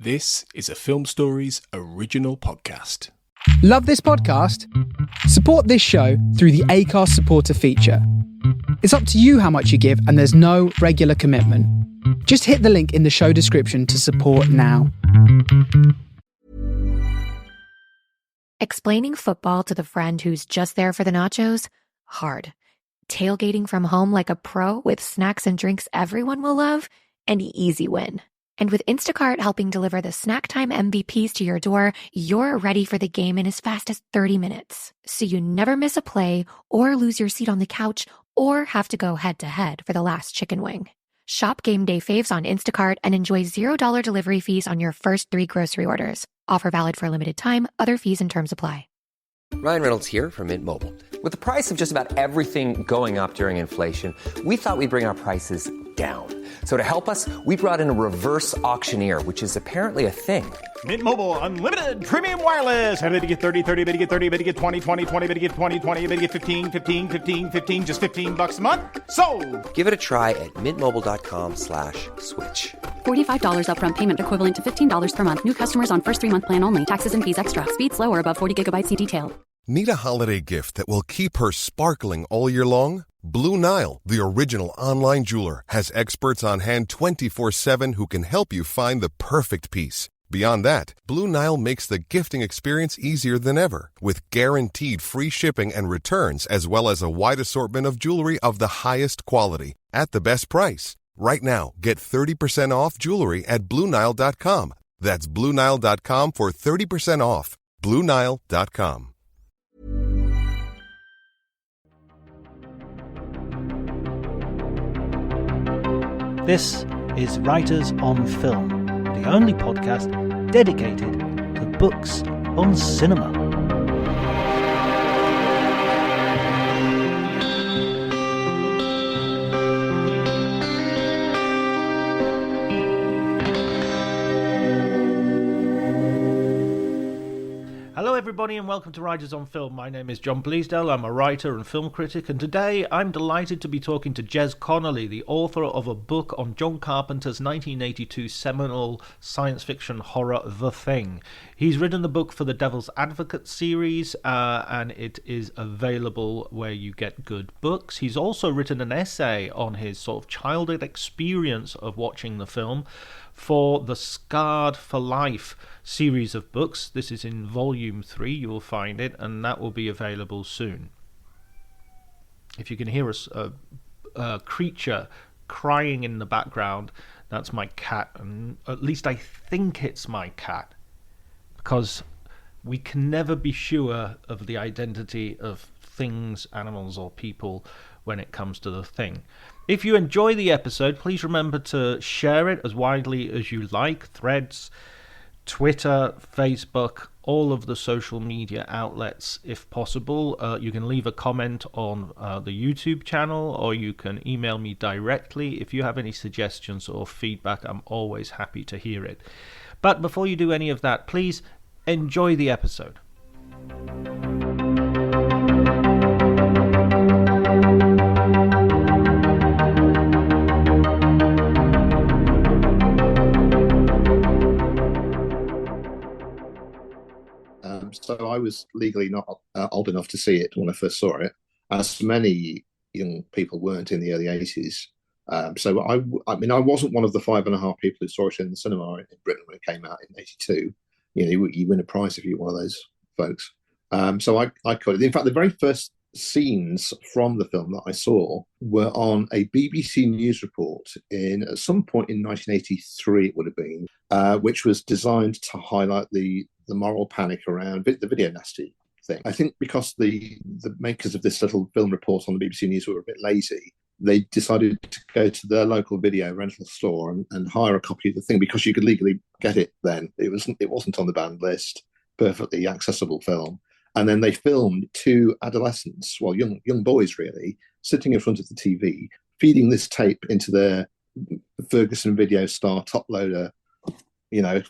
This is a Film Stories original podcast. Love this podcast? Support this show through the Acast supporter feature. It's up to you how much you give, and there's no regular commitment. Just hit the link in the show description to support now. Explaining football to the friend who's just there for the nachos? Hard. Tailgating from home like a pro with snacks and drinks everyone will love? An easy win. And with Instacart helping deliver the snack time MVPs to your door, you're ready for the game in as fast as 30 minutes. So you never miss a play or lose your seat on the couch or have to go head-to-head for the last chicken wing. Shop Game Day Faves on Instacart and enjoy $0 delivery fees on your first 3 grocery orders. Offer valid for a limited time. Other fees and terms apply. Ryan Reynolds here from Mint Mobile. With the price of just about everything going up during inflation, we thought we'd bring our prices down. So to help us, we brought in a reverse auctioneer, which is apparently a thing. Mint Mobile Unlimited Premium Wireless. How to get 30, 30, bit to get 30, bit to get 20, 20, 20, bit to get 20, 20, bit to get 15, 15, 15, 15, just $15 a month? Sold! Give it a try at mintmobile.com/switch. $45 upfront payment equivalent to $15 per month. New customers on first 3-month plan only. Taxes and fees extra. Speed slower above 40 gigabytes. See detail. Need a holiday gift that will keep her sparkling all year long? Blue Nile, the original online jeweler, has experts on hand 24/7 who can help you find the perfect piece. Beyond that, Blue Nile makes the gifting experience easier than ever, with guaranteed free shipping and returns, as well as a wide assortment of jewelry of the highest quality at the best price. Right now, get 30% off jewelry at BlueNile.com. That's BlueNile.com for 30% off. BlueNile.com. This is Writers on Film, the only podcast dedicated to books on cinema. Hello everybody and welcome to Writers on Film. My name is John Bleasdale, I'm a writer and film critic, and today I'm delighted to be talking to Jez Conolly, the author of a book on John Carpenter's 1982 seminal science fiction horror The Thing. He's written the book for the Devil's Advocate series and it is available where you get good books. He's also written an essay on his sort of childhood experience of watching the film for the Scarred for Life series of books. This is in volume 3, you will find it, and that will be available soon. If you can hear a creature crying in the background, that's my cat, and at least I think it's my cat, because we can never be sure of the identity of things, animals, or people when it comes to The Thing. If you enjoy the episode, please remember to share it as widely as you like. Threads, Twitter, Facebook, all of the social media outlets if possible. You can leave a comment on the YouTube channel, or you can email me directly. If you have any suggestions or feedback, I'm always happy to hear it. But before you do any of that, please enjoy the episode. So I was legally not old enough to see it when I first saw it, as many young people weren't in the early 80s. So I mean, I wasn't one of the 5.5 people who saw it in the cinema in Britain when it came out in 82. You know, you win a prize if you're one of those folks. So I caught it. In fact, the very first scenes from the film that I saw were on a BBC News report at some point in 1983, it would have been, which was designed to highlight the moral panic around the video nasty thing. I think because the makers of this little film report on the BBC News were a bit lazy, they decided to go to their local video rental store and hire a copy of the thing, because you could legally get it then. It wasn't on the banned list, perfectly accessible film. And then they filmed 2 adolescents, well, young boys really, sitting in front of the TV, feeding this tape into their Ferguson Video Star top loader,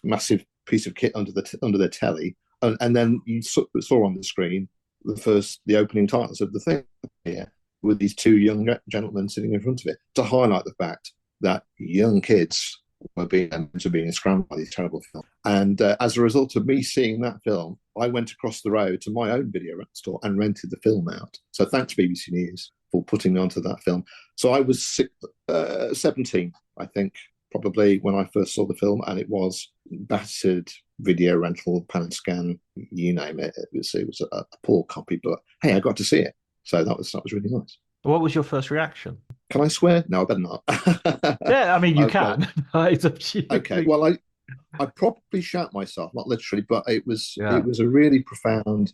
massive piece of kit under their telly, and then you saw on the screen the opening titles of The Thing here, with these 2 young gentlemen sitting in front of it, to highlight the fact that young kids were being scrambled by these terrible films. And as a result of me seeing that film, I went across the road to my own video rental store and rented the film out. So thanks BBC News for putting me onto that film. So I was 17, I think, probably when I first saw the film, and it was battered video rental, pan and scan, you name it. It was a poor copy, but hey, I got to see it. So that was really nice. What was your first reaction? Can I swear? No, I better not. Yeah, I mean, you can. It's up to you. Okay, well, I probably shat myself, not literally, but it was a really profound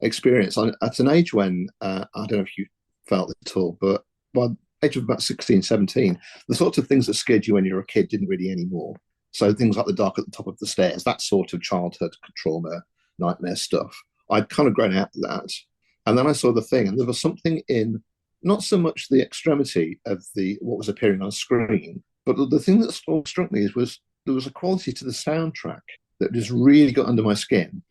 experience. At an age when, I don't know if you felt it at all, but by the age of about 16, 17, the sorts of things that scared you when you were a kid didn't really anymore. So things like the dark at the top of the stairs, that sort of childhood trauma, nightmare stuff, I'd kind of grown out of that. And then I saw the thing, and there was something in not so much the extremity of what was appearing on screen, but the thing that struck me was there was a quality to the soundtrack that just really got under my skin,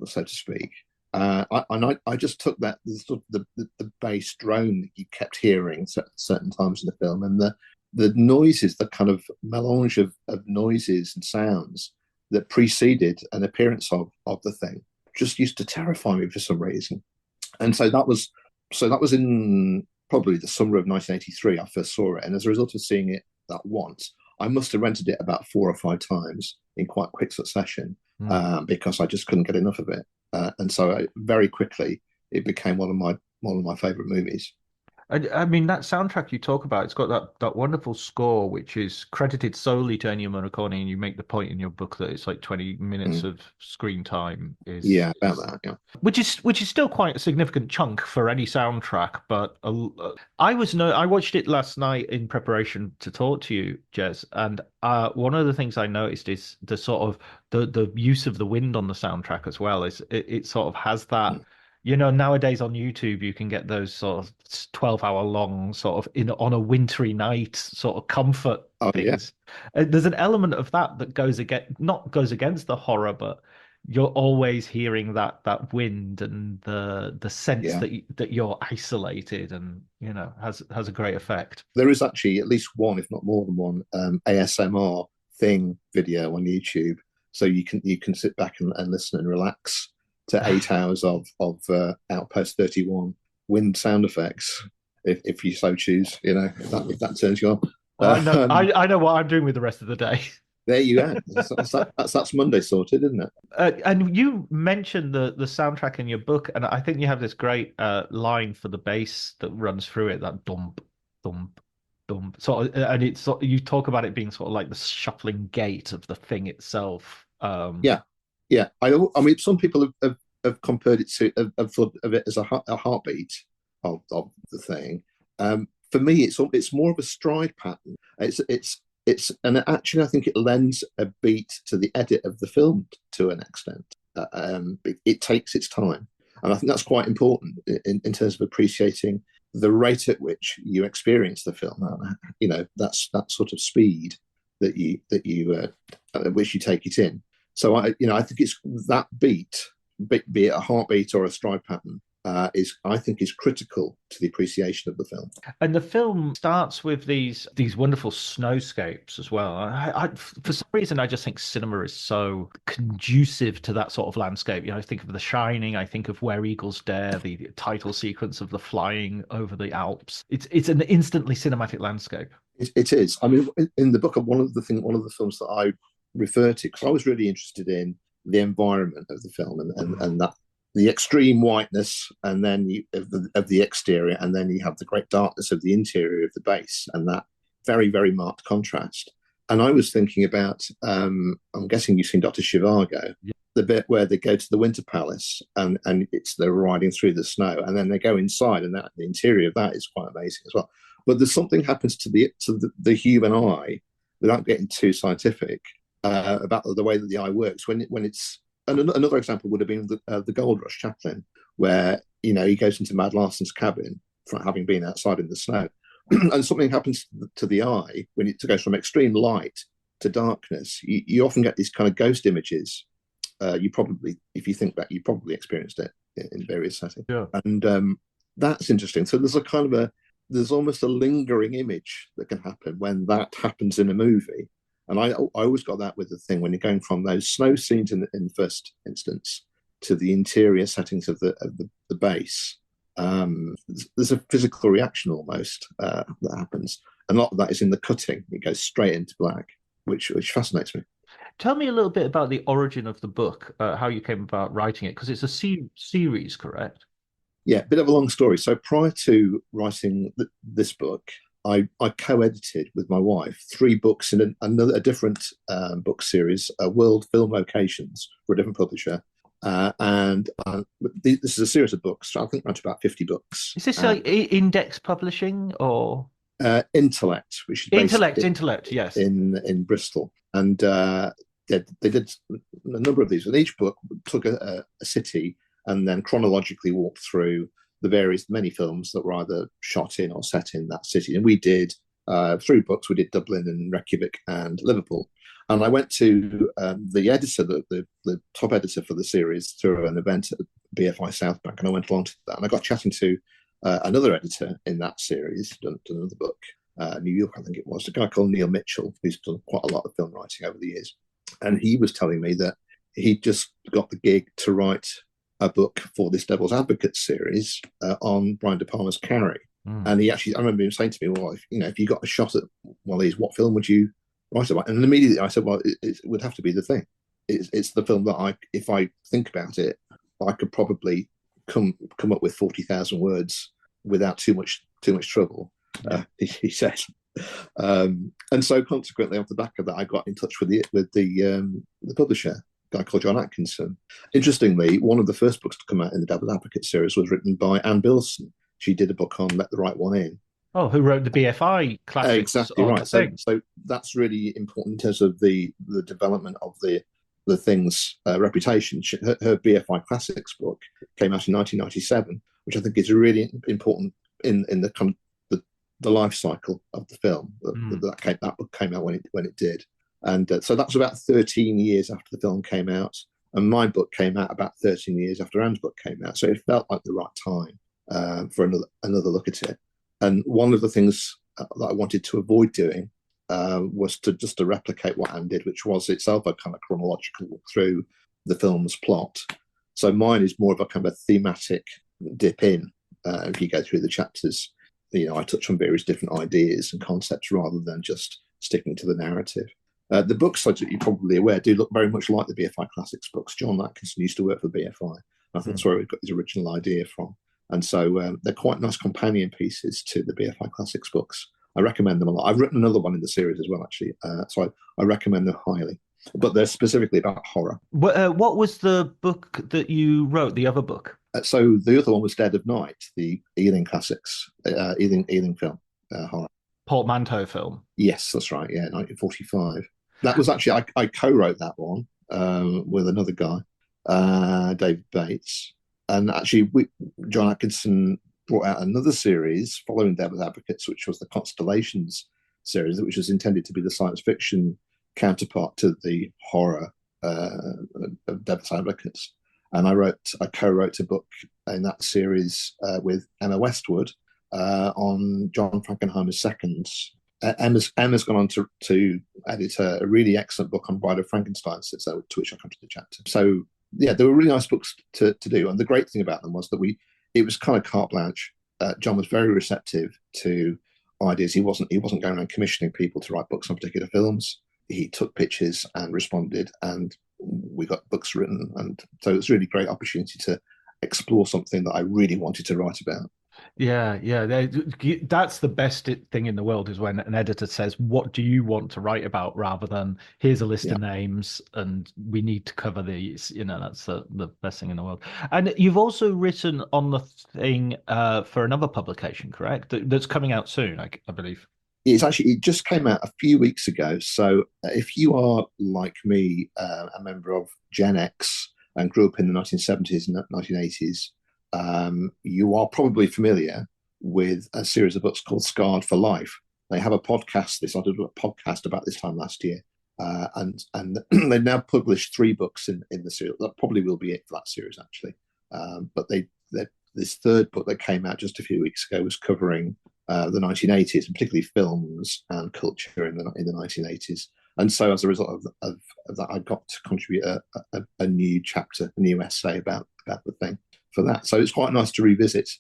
so to speak. I just took that the bass drone that you kept hearing at certain times in the film, and the noises, the kind of melange of noises and sounds that preceded an appearance of the thing, just used to terrify me for some reason. And so that was in probably the summer of 1983. I first saw it, and as a result of seeing it that once, I must have rented it about 4 or 5 times in quite quick succession, because I just couldn't get enough of it. And so very quickly it became one of my favorite movies. I mean, that soundtrack you talk about, it's got that wonderful score, which is credited solely to Ennio Morricone, and you make the point in your book that it's like 20 minutes of screen time. About that, yeah. Which is still quite a significant chunk for any soundtrack. But I watched it last night in preparation to talk to you, Jez, and one of the things I noticed is the sort of the use of the wind on the soundtrack as well. Is it sort of has that. You know, nowadays on YouTube, you can get those sort of 12-hour long sort of on a wintry night sort of comfort things. Yeah. There's an element of that goes against the horror, but you're always hearing that wind and the sense that you're isolated, and you know has a great effect. There is actually at least one, if not more than one, ASMR video on YouTube, so you can sit back and listen and relax to 8 hours of Outpost 31 wind sound effects, if you so choose. You know, if that turns you on. Well, I know what I'm doing with the rest of the day. There you go. That's Monday sorted, isn't it? And you mentioned the soundtrack in your book, and I think you have this great line for the bass that runs through it, that dump, dump, dump. And you talk about it being sort of like the shuffling gait of the thing itself. Yeah, I mean, some people have compared it to, have thought of it as a heartbeat of the thing. For me, it's more of a stride pattern. And actually, I think it lends a beat to the edit of the film to an extent. It takes its time, and I think that's quite important in terms of appreciating the rate at which you experience the film. You know, that's that sort of speed that you at which you take it in. So I think it's that beat, be it a heartbeat or a stride pattern, I think is critical to the appreciation of the film. And the film starts with these wonderful snowscapes as well. I for some reason, I just think cinema is so conducive to that sort of landscape. You know, I think of The Shining, I think of Where Eagles Dare, the title sequence of the flying over the Alps. It's an instantly cinematic landscape. It is. I mean, in the book, one of the films that I refer to, because I was really interested in the environment of the film and that the extreme whiteness, and then of the exterior, and then you have the great darkness of the interior of the base, and that very, very marked contrast. And I was thinking about, I'm guessing you've seen Dr. Zhivago, the bit where they go to the Winter Palace and they're riding through the snow, and then they go inside, and the interior of that is quite amazing as well. But there's something happens to the human eye, without getting too scientific, about the way that the eye works when it's. And another example would have been the Gold Rush Chaplain, where he goes into Mad Larson's cabin from having been outside in the snow, and something happens to the eye when it goes from extreme light to darkness. You often get these kind of ghost images. You probably, if you think back, you probably experienced it in various settings. Yeah. And that's interesting. So there's there's almost a lingering image that can happen when that happens in a movie. And I always got that with the thing when you're going from those snow scenes in the first instance to the interior settings of the base. There's a physical reaction almost that happens. And a lot of that is in the cutting. It goes straight into black, which fascinates me. Tell me a little bit about the origin of the book, how you came about writing it, because it's a series, correct? Yeah, a bit of a long story. So prior to writing this book, I co-edited with my wife 3 books in a different book series, World Film Locations, for a different publisher. This is a series of books. So I think around about 50 books. Is this like Index Publishing or Intellect, which is based Intellect, yes, in Bristol, and they did a number of these. And each book took a city and then chronologically walked through the many films that were either shot in or set in that city. And we did 3 books. We did Dublin and Reykjavik and Liverpool. And I went to the editor, the top editor for the series, through an event at BFI South Bank, and I went along to that. And I got chatting to another editor in that series, done another book, New York, I think it was, a guy called Neil Mitchell, who's done quite a lot of film writing over the years. And he was telling me that he just got the gig to write a book for this Devil's Advocate series on Brian De Palma's Carrie. And I remember him saying to me, well, if you got a shot at one of these, what film would you write about? And immediately I said, well, it would have to be The Thing. It's the film that if I think about it, I could probably come up with 40,000 words without too much trouble. He said, and so consequently, off the back of that, I got in touch with the publisher, a guy called John Atkinson. Interestingly, one of the first books to come out in the Devil's Advocate series was written by Anne Bilson. She did a book on Let the Right One In. Oh, who wrote the BFI classics? Exactly right. So that's really important in terms of the development of the Thing's reputation. Her BFI Classics book came out in 1997, which I think is really important in the life cycle of the film. That book came out when it did, and so that was about 13 years after the film came out, and my book came out about 13 years after Anne's book came out. So it felt like the right time for another look at it. And one of the things that I wanted to avoid doing was to replicate what Anne did, which was itself a kind of chronological walk through the film's plot. So mine is more of a kind of a thematic dip in. If you go through the chapters, I touch on various different ideas and concepts rather than just sticking to the narrative. The books, as you're probably aware, do look very much like the BFI Classics books. John Atkinson used to work for BFI. I think that's where he got his original idea from. And so they're quite nice companion pieces to the BFI Classics books. I recommend them a lot. I've written another one in the series as well, actually. So I recommend them highly. But they're specifically about horror. What was the book that you wrote, the other book? So the other one was Dead of Night, the Ealing Classics, Ealing film, horror. Portmanteau film? Yes, that's right. Yeah, 1945. That was actually, I co-wrote that one with another guy, David Bates. And actually, John Atkinson brought out another series following Devil's Advocates, which was the Constellations series, which was intended to be the science fiction counterpart to the horror of Devil's Advocates. And I co-wrote a book in that series with Emma Westwood on John Frankenheimer's Seconds. Emma's gone on to edit a really excellent book on Bride of Frankenstein, to which I'll come to the chapter. So yeah, they were really nice books to do. And the great thing about them was that it was kind of carte blanche. John was very receptive to ideas. He wasn't going around commissioning people to write books on particular films. He took pitches and responded, and we got books written. And so it was a really great opportunity to explore something that I really wanted to write about. Yeah. That's the best thing in the world, is when an editor says, what do you want to write about, rather than here's a list of names and we need to cover these. That's the best thing in the world. And you've also written on The Thing for another publication, correct? That's coming out soon, I believe. It just came out a few weeks ago. So if you are, like me, a member of Gen X and grew up in the 1970s and 1980s, you are probably familiar with a series of books called Scarred for Life. They have a podcast. They started a podcast about this time last year, and they've now published 3 books in the series. That probably will be it for that series, actually. But this third book that came out just a few weeks ago was covering the 1980s, and particularly films and culture in the 1980s. And so as a result of that, I got to contribute a new chapter, a new essay about the thing for that. So it's quite nice to revisit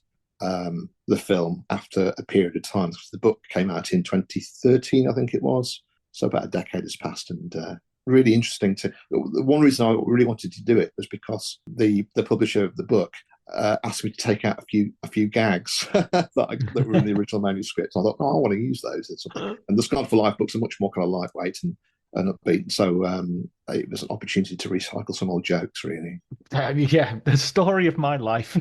the film after a period of time. The book came out in 2013, I think it was. So about a decade has passed, and really interesting to. One reason I really wanted to do it was because the publisher of the book asked me to take out a few gags that were in the original manuscript. I thought, no, I want to use those. And the Scarred for Life books are much more kind of lightweight and upbeat. So it was an opportunity to recycle some old jokes, really. Yeah, the story of my life.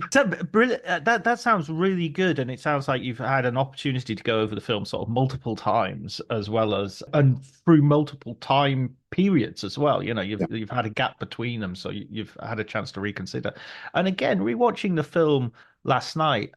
Brilliant. That sounds really good, and it sounds like you've had an opportunity to go over the film sort of multiple times, as well as and through multiple time periods as well. You know, you've had a gap between them, so you've had a chance to reconsider. And again, rewatching the film last night,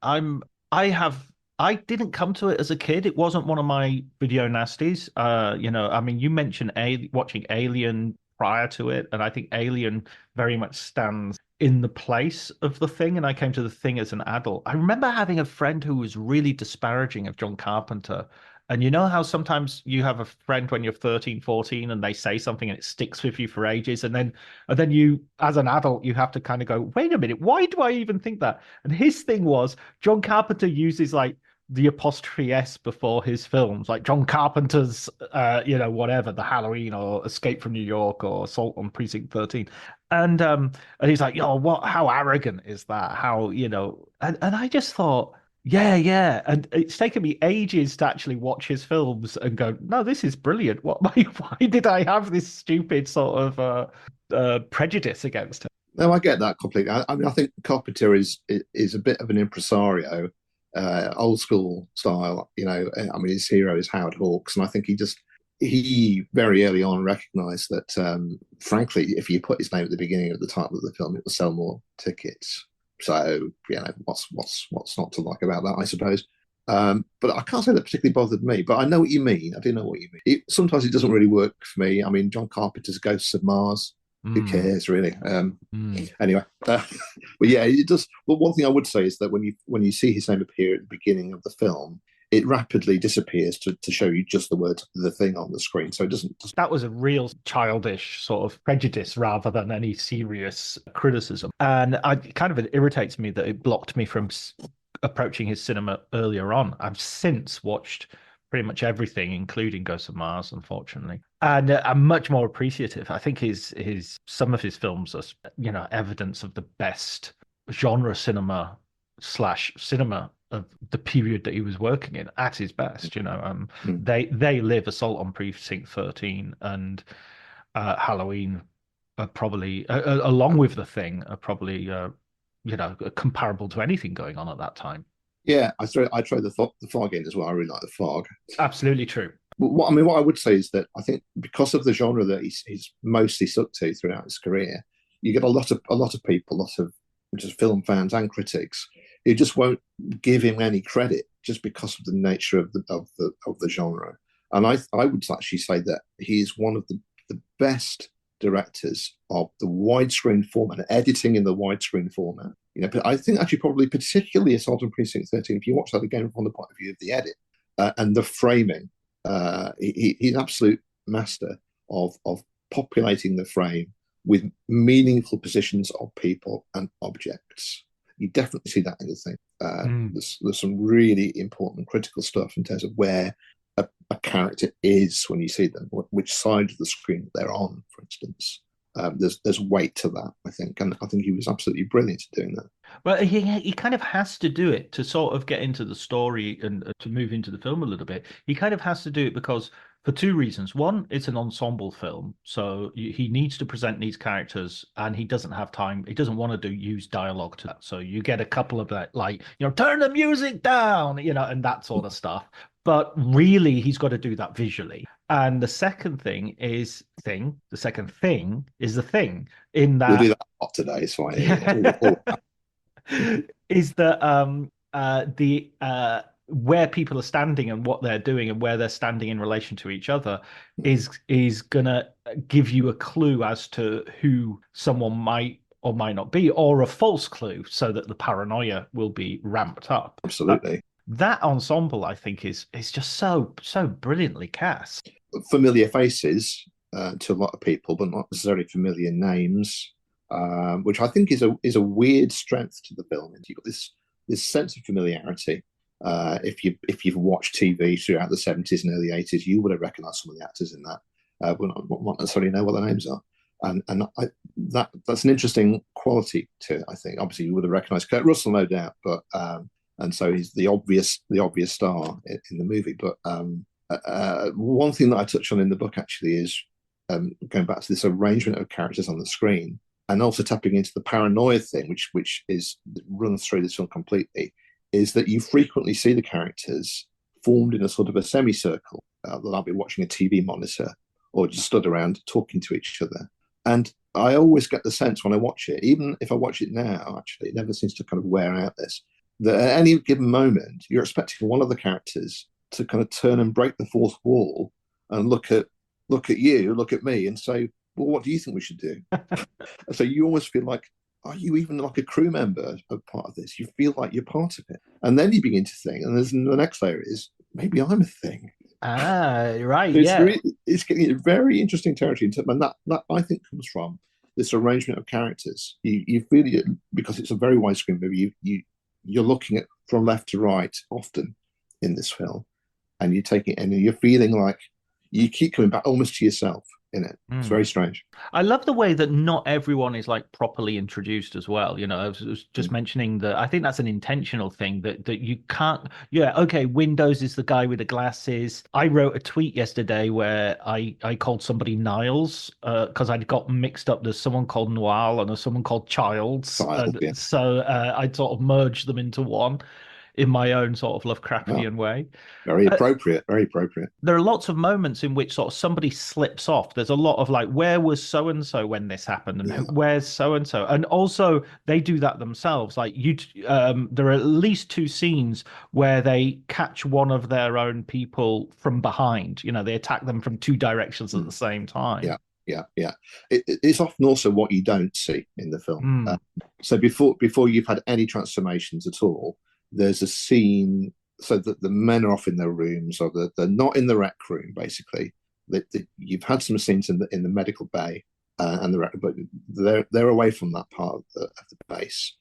I didn't come to it as a kid. It wasn't one of my video nasties. I mean, you mentioned watching Alien prior to it, and I think Alien very much stands in the place of The Thing, and I came to The Thing as an adult. I remember having a friend who was really disparaging of John Carpenter. And you know how sometimes you have a friend when you're 13, 14, and they say something and it sticks with you for ages. And then you, as an adult, you have to kind of go, wait a minute, why do I even think that? And his thing was John Carpenter uses like the apostrophe S before his films, like John Carpenter's, whatever, The Halloween or Escape from New York or Assault on Precinct 13. And he's like, how arrogant is that? How, and I just thought, yeah. And it's taken me ages to actually watch his films and go, no, this is brilliant. Why did I have this stupid sort of prejudice against him? No, I get that completely. I mean, I think Carpenter is a bit of an impresario. Old school style, I mean, his hero is Howard Hawks, and I think he very early on recognized that, frankly, if you put his name at the beginning of the title of the film, it will sell more tickets. So, what's not to like about that, I suppose. But I can't say that particularly bothered me, but I know what you mean. I do know what you mean. Sometimes it doesn't really work for me. I mean, John Carpenter's Ghosts of Mars. Who cares, really? Anyway, but yeah, it does. But one thing I would say is that when you see his name appear at the beginning of the film, it rapidly disappears to show you just the word "the thing" on the screen. So it doesn't. That was a real childish sort of prejudice rather than any serious criticism, and it kind of irritates me that it blocked me from approaching his cinema earlier on. I've since watched pretty much everything, including Ghosts of Mars, unfortunately. And I'm much more appreciative. I think some of his films are, evidence of the best genre cinema / cinema of the period that he was working in at his best. They live, Assault on Precinct 13 and Halloween are probably, along with The Thing, are probably, comparable to anything going on at that time. Yeah, I tried the Fog in as well. I really like the Fog. Absolutely true. What I would say is that I think because of the genre that he's mostly stuck to throughout his career, you get a lot of people, lots of just film fans and critics who just won't give him any credit just because of the nature of the genre. And I would actually say that he is one of the best directors of the widescreen format, editing in the widescreen format. But I think actually probably particularly Assault on Precinct 13, if you watch that again from the point of view of the edit and the framing, he's an absolute master of populating the frame with meaningful positions of people and objects. You definitely see that in the thing. There's some really important critical stuff in terms of where a character is when you see them, which side of the screen they're on, for instance. There's weight to that, I think, and I think he was absolutely brilliant at doing that. Well, he kind of has to do it to sort of get into the story and to move into the film a little bit. He kind of has to do it because for two reasons. One, it's an ensemble film, so he needs to present these characters, and he doesn't have time. He doesn't want to use dialogue to that. So you get a couple of that, like, turn the music down, and that sort of stuff. But really, he's got to do that visually. And the second thing is The second thing is The Thing. In that, we'll do that a lot today. It's fine. Is that where people are standing and what they're doing and where they're standing in relation to each other is gonna give you a clue as to who someone might or might not be, or a false clue, so that the paranoia will be ramped up. Absolutely. That ensemble, I think, is just so brilliantly cast. familiar faces to a lot of people, but not necessarily familiar names, which I think is a weird strength to the film. You've got this sense of familiarity. If you've watched TV throughout the 70s and early 80s, you would have recognised some of the actors in that, but not necessarily know what their names are. And that's an interesting quality to it, I think. Obviously, you would have recognised Kurt Russell, no doubt, but and so he's the obvious star in the movie. But one thing that I touch on in the book actually is going back to this arrangement of characters on the screen, and also tapping into the paranoia thing, which is runs through this film completely, is that you frequently see the characters formed in a sort of a semicircle. That I'll be watching a TV monitor or just stood around talking to each other. And I always get the sense when I watch it, even if I watch it now, actually, it never seems to kind of wear out this, that at any given moment, you're expecting one of the characters to kind of turn and break the fourth wall and look at you, look at me, and say, well, what do you think we should do? So you almost feel like, are you even like a crew member of part of this? You feel like you're part of it. And then you begin to think, and there's the next layer is, maybe I'm a thing. Right, it's getting a very interesting territory, and that I think comes from this arrangement of characters. You feel it because it's a very widescreen movie. You're looking at from left to right often in this film, and you take it, and you're feeling like you keep coming back almost to yourself in it. It's very strange. I love the way that not everyone is like properly introduced as well. You know, I was just mentioning that I think that's an intentional thing that you can't. Yeah, okay. Windows is the guy with the glasses. I wrote a tweet yesterday where I called somebody Niles because I'd got mixed up. There's someone called Noir and there's someone called Childs. So I sort of merged them into one in my own sort of Lovecraftian way. Very appropriate, very appropriate. There are lots of moments in which sort of somebody slips off. There's a lot of like, where was so-and-so when this happened? And where's so-and-so? And also they do that themselves. Like there are at least two scenes where they catch one of their own people from behind. You know, they attack them from two directions at the same time. Yeah. It's often also what you don't see in the film. So before you've had any transformations at all, there's a scene so that the men are off in their rooms, or they're not in the rec room. Basically, you've had some scenes in the medical bay and but they're away from that part of the base.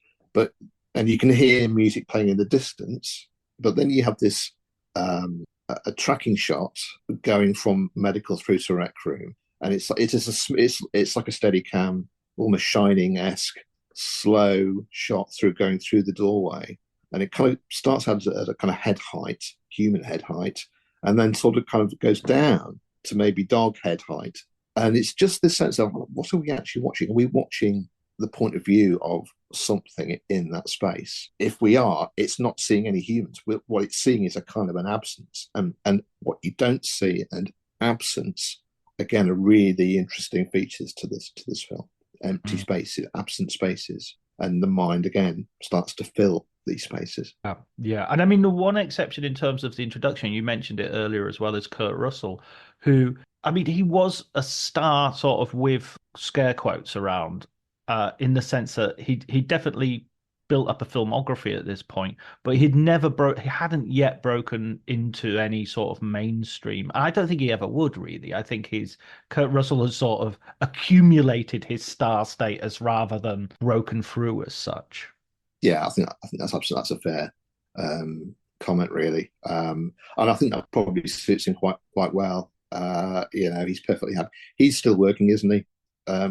And you can hear music playing in the distance. But then you have this a tracking shot going from medical through to rec room, and it's like a steady cam, almost Shining-esque, slow shot going through the doorway. And it kind of starts out at a kind of head height, human head height, and then sort of kind of goes down to maybe dog head height. And it's just this sense of, what are we actually watching? Are we watching the point of view of something in that space? If we are, it's not seeing any humans. What it's seeing is a kind of an absence. And what you don't see and absence, again, are really interesting features to this film. Empty spaces, absent spaces. And the mind, again, starts to fill these spaces. Yeah. And I mean, the one exception in terms of the introduction, you mentioned it earlier as well, is Kurt Russell, who, I mean, he was a star sort of with scare quotes around in the sense that he definitely built up a filmography at this point, but he hadn't yet broken into any sort of mainstream. I don't think he ever would, really. I think Kurt Russell has sort of accumulated his star status rather than broken through as such. Yeah, I think that's a fair comment, really, and I think that probably suits him quite well. He's perfectly happy. He's still working, isn't he?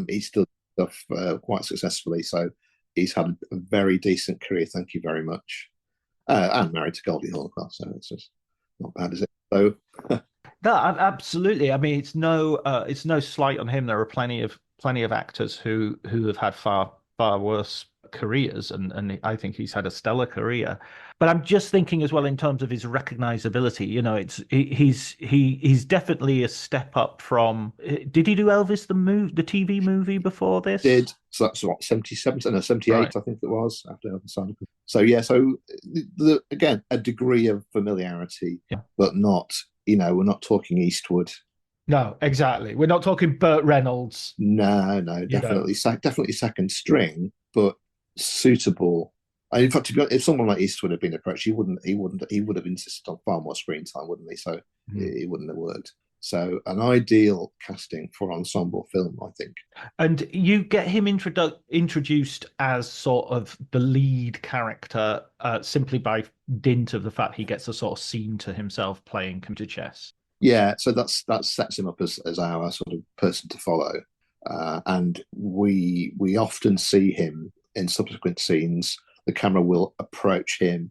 He's still doing stuff quite successfully, so he's had a very decent career. Thank you very much. And married to Goldie Hawn, so it's just not bad, is it? So, no, absolutely. I mean, it's no slight on him. There are plenty of actors who have had far worse careers, and I think he's had a stellar career. But I'm just thinking as well in terms of his recognizability. You know, he's definitely a step up from. Did he do Elvis the TV movie before this? Did. So that's what, 77? No, 78, right. I think it was, after Elvis. So yeah, again, a degree of familiarity, but not. We're not talking Eastwood. No, exactly. We're not talking Burt Reynolds. No, definitely second string, but suitable. And in fact, to be honest, if someone like Eastwood had been approached, he would have insisted on far more screen time, wouldn't he? So it wouldn't have worked. So an ideal casting for ensemble film, I think. And you get him introduced as sort of the lead character simply by dint of the fact he gets a sort of scene to himself playing computer chess. Yeah, so that sets him up as our sort of person to follow, and we often see him in subsequent scenes. The camera will approach him.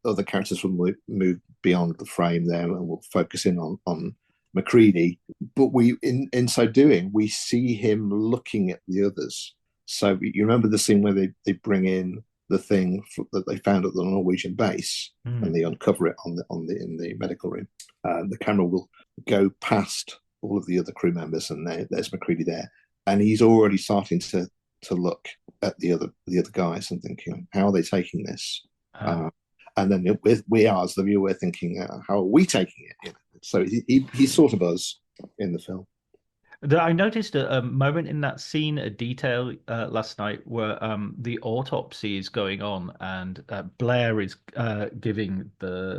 Other characters will move beyond the frame there, and we'll focus in on Macready. But in so doing, we see him looking at the others. So you remember the scene where they bring in the thing that they found at the Norwegian base, and they uncover it in the medical room. The camera will go past all of the other crew members, and there's Macready there, and he's already starting to look at the other guys and thinking, how are they taking this? And then we are, as the viewer, we're thinking, how are we taking it? You know? So he's sort of us in the film. I noticed a moment in that scene, a detail last night, where the autopsy is going on, and Blair is giving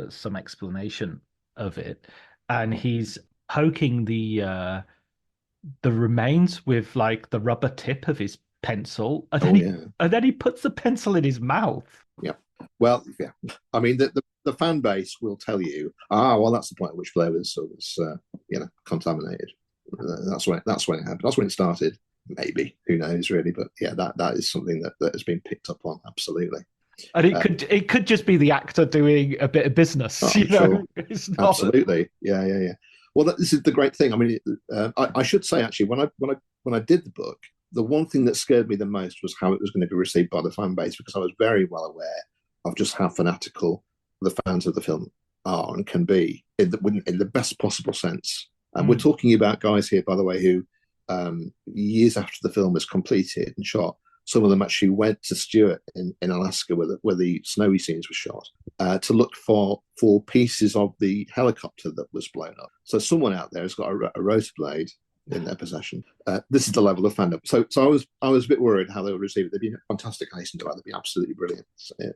some explanation of it, and he's poking the remains with like the rubber tip of his pencil, and then he puts the pencil in his mouth. Yeah. Well, yeah. I mean, the fan base will tell you, well, that's the point at which Blair was contaminated. That's when it happened. That's when it started. Maybe, who knows, really? But yeah, that is something that has been picked up on, absolutely. And it could just be the actor doing a bit of business, you know? Sure. It's not... Absolutely, yeah. Well, this is the great thing. I mean, I should say actually, when I did the book, the one thing that scared me the most was how it was going to be received by the fan base, because I was very well aware of just how fanatical the fans of the film are and can be in the best possible sense. And we're talking about guys here, by the way, who years after the film was completed and shot, some of them actually went to Stewart in Alaska, where the snowy scenes were shot, to look for pieces of the helicopter that was blown up. So someone out there has got a rotor blade in their possession. This is the level of fandom. So I was a bit worried how they would receive it. They've been fantastic, I hasten to add. They've been absolutely brilliant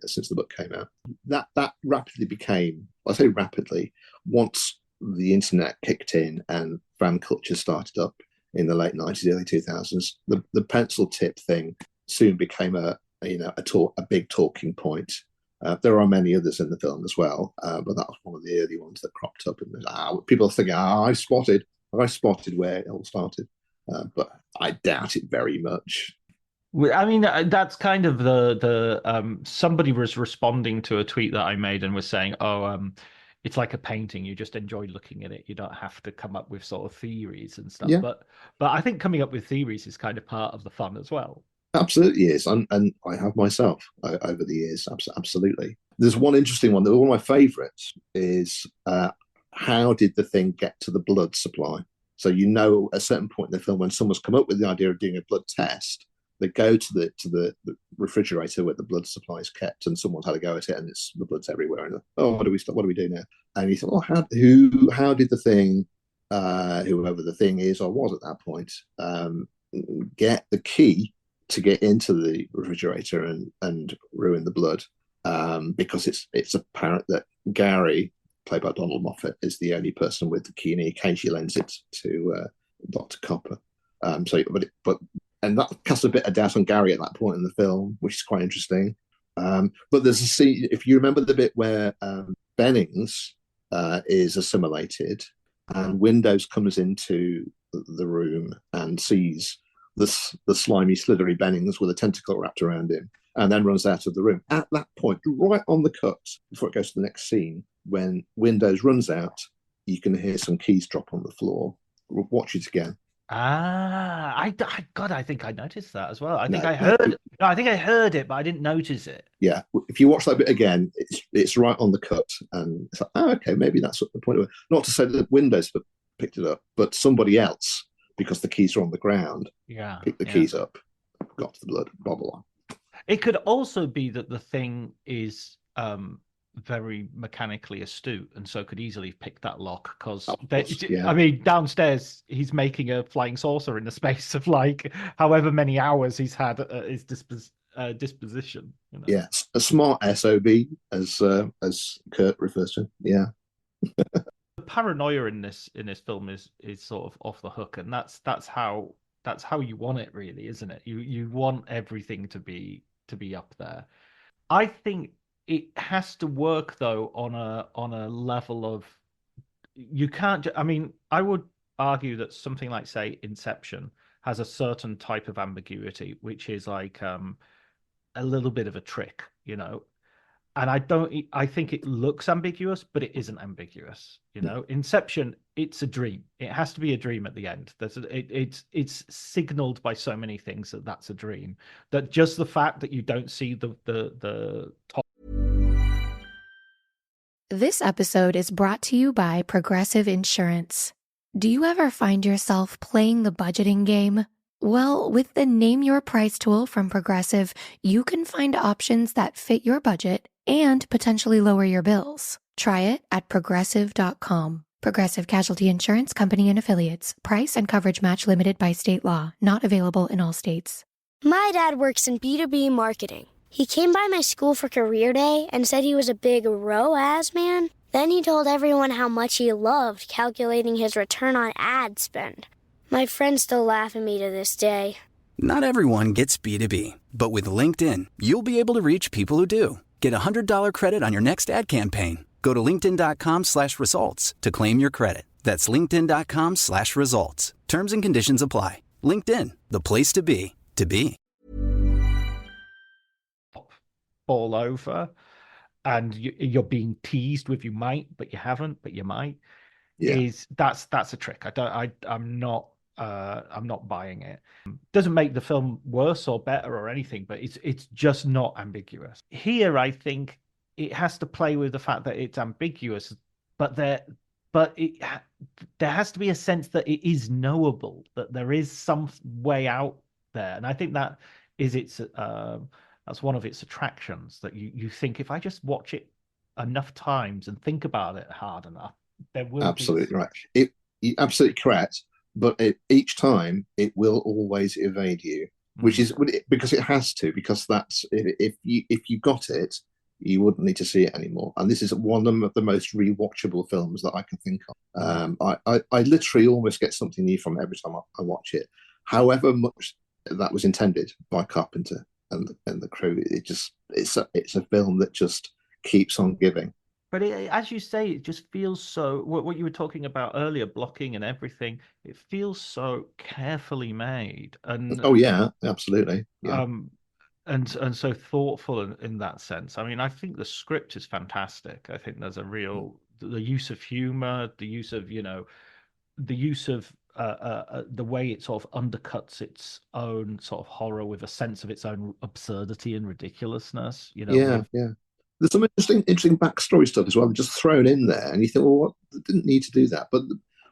since the book came out. That rapidly became, I say rapidly, once the internet kicked in and fan culture started up in the late 90s, early 2000s, the pencil tip thing soon became a big talking point. There are many others in the film as well, but that was one of the early ones that cropped up, and people are thinking, I spotted where it all started, but I doubt it very much. I mean, that's kind of the somebody was responding to a tweet that I made and was saying, it's like a painting. You just enjoy looking at it. You don't have to come up with sort of theories and stuff. Yeah. But I think coming up with theories is kind of part of the fun as well. Absolutely is. And I have myself over the years. Absolutely. There's one interesting one. One of my favourites is how did the thing get to the blood supply? So, at a certain point in the film, when someone's come up with the idea of doing a blood test, they go to the refrigerator where the blood supply is kept, and someone's had a go at it, and the blood's everywhere. And what do we do now? And he thought, how did the thing, whoever the thing is or was at that point, get the key to get into the refrigerator and ruin the blood? Because it's apparent that Gary, played by Donald Moffat, is the only person with the key, and he occasionally lends it to Dr. Copper. And that casts a bit of doubt on Gary at that point in the film, which is quite interesting. But there's a scene, if you remember the bit where Bennings is assimilated, and Windows comes into the room and sees the slimy, slithery Bennings with a tentacle wrapped around him, and then runs out of the room. At that point, right on the cut, before it goes to the next scene, when Windows runs out, you can hear some keys drop on the floor. Watch it again. I think I noticed that as well. I think I heard it, but I didn't notice it. Yeah, if you watch that bit again, it's right on the cut, and it's like, okay, maybe that's what the point of it. Not to say that Windows picked it up, but somebody else, because the keys are on the ground, picked the keys up, got to the blood, blah blah blah. It could also be that the thing is very mechanically astute, and so could easily pick that lock, because I mean, downstairs he's making a flying saucer in the space of like however many hours he's had at his disposition. Yeah, a smart SOB, as Kurt refers to. Yeah. The paranoia in this film is sort of off the hook, and that's how you want it, really, isn't it? You want everything to be up there. I think it has to work though on a level of, you can't. I mean, I would argue that something like, say, Inception has a certain type of ambiguity, which is like a little bit of a trick, you know. And I think it looks ambiguous, but it isn't ambiguous, you know. Inception, it's a dream. It has to be a dream at the end. It's signaled by so many things that that's a dream. That just the fact that you don't see the top. This episode is brought to you by Progressive Insurance. Do you ever find yourself playing the budgeting game? Well, with the Name Your Price tool from Progressive, you can find options that fit your budget and potentially lower your bills. Try it at Progressive.com. Progressive Casualty Insurance Company and Affiliates. Price and coverage match limited by state law. Not available in all states. My dad works in B2B marketing. He came by my school for career day and said he was a big ROAS man. Then he told everyone how much he loved calculating his return on ad spend. My friends still laugh at me to this day. Not everyone gets B2B, but with LinkedIn, you'll be able to reach people who do. Get a $100 credit on your next ad campaign. Go to linkedin.com/results to claim your credit. That's linkedin.com/results. Terms and conditions apply. LinkedIn, the place to be, to be. Fall over, and you're being teased with you might, but you haven't, but you might. Yeah. That's a trick. I'm not buying it. Doesn't make the film worse or better or anything, but it's just not ambiguous. Here, I think it has to play with the fact that it's ambiguous, but there has to be a sense that it is knowable, that there is some way out there, and I think that is that's one of its attractions. That you think, if I just watch it enough times and think about it hard enough, there will absolutely right. You're absolutely correct. But each time it will always evade you, which is because it has to. Because that's if you got it, you wouldn't need to see it anymore. And this is one of the most rewatchable films that I can think of. I literally almost get something new from it every time I watch it. However much that was intended by Carpenter and the crew, it's a film that just keeps on giving. But as you say, it just feels so. What you were talking about earlier, blocking and everything, it feels so carefully made. And oh yeah, absolutely. Yeah. And so thoughtful in that sense. I mean, I think the script is fantastic. I think there's a real the use of humor, the use of the way it sort of undercuts its own sort of horror with a sense of its own absurdity and ridiculousness. Yeah. There's some interesting backstory stuff as well, just thrown in there, and you think, well, what? They didn't need to do that. But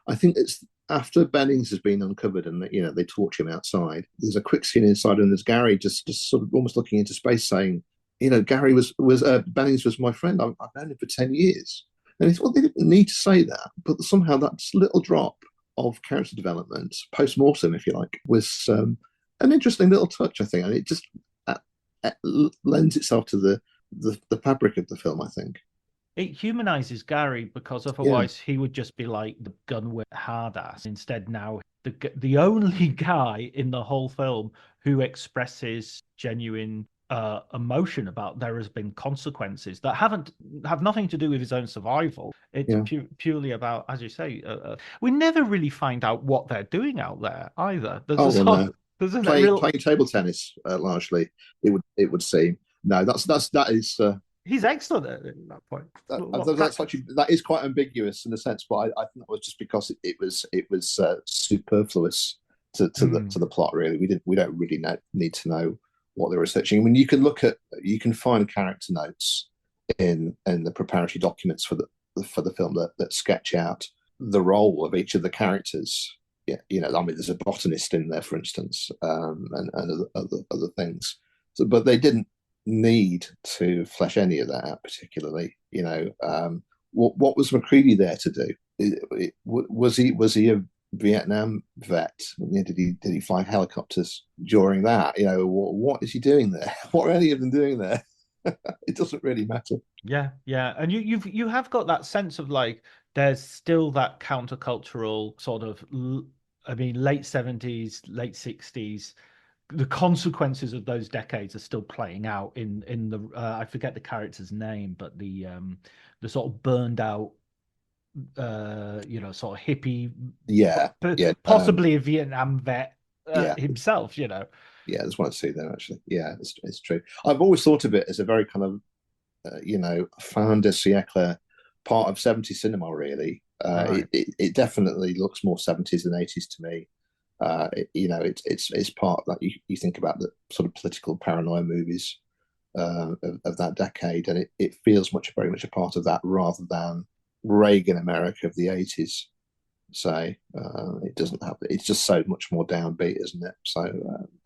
I think it's after Bennings has been uncovered and they torch him outside. There's a quick scene inside, and there's Gary just sort of almost looking into space, saying, Gary was Bennings was my friend. I've known him for 10 years. And he thought, well, they didn't need to say that, but somehow that little drop of character development, post-mortem, if you like, was an interesting little touch, I think, and it just lends itself to the fabric of the film, I think. It humanizes Gary, because otherwise he would just be like the gunwale hard ass. Instead, now the only guy in the whole film who expresses genuine emotion about there has been consequences that have nothing to do with his own survival. It's purely about, as you say, we never really find out what they're doing out there either. Playing table tennis largely. It would seem. No, that is. He's excellent at that point. That is quite ambiguous in a sense, but I think that was just because it was superfluous to the plot. Really, we don't really need to know what they were researching. I mean, you can find character notes in the preparatory documents for the film that sketch out the role of each of the characters. Yeah, I mean, there's a botanist in there, for instance, and other things. So, but they didn't need to flesh any of that out particularly. What was McCready there to do? Was he a Vietnam vet? Did he fly helicopters during that? What is he doing there? What are any of them doing there? It doesn't really matter. Yeah, and you have got that sense of like there's still that countercultural sort of, late 70s, late 60s. The consequences of those decades are still playing out in the I forget the character's name, but the sort of burned out sort of hippie, possibly a Vietnam vet himself, Yeah, there's one to see there actually. Yeah, it's true. I've always thought of it as a very kind of fin de siècle part of 70s cinema, really. Right. It definitely looks more 70s than 80s to me. It's part of that. You think about the sort of political paranoia movies of that decade, and it feels very much a part of that rather than Reagan America of the 80s. Say it doesn't have. It's just so much more downbeat, isn't it? So,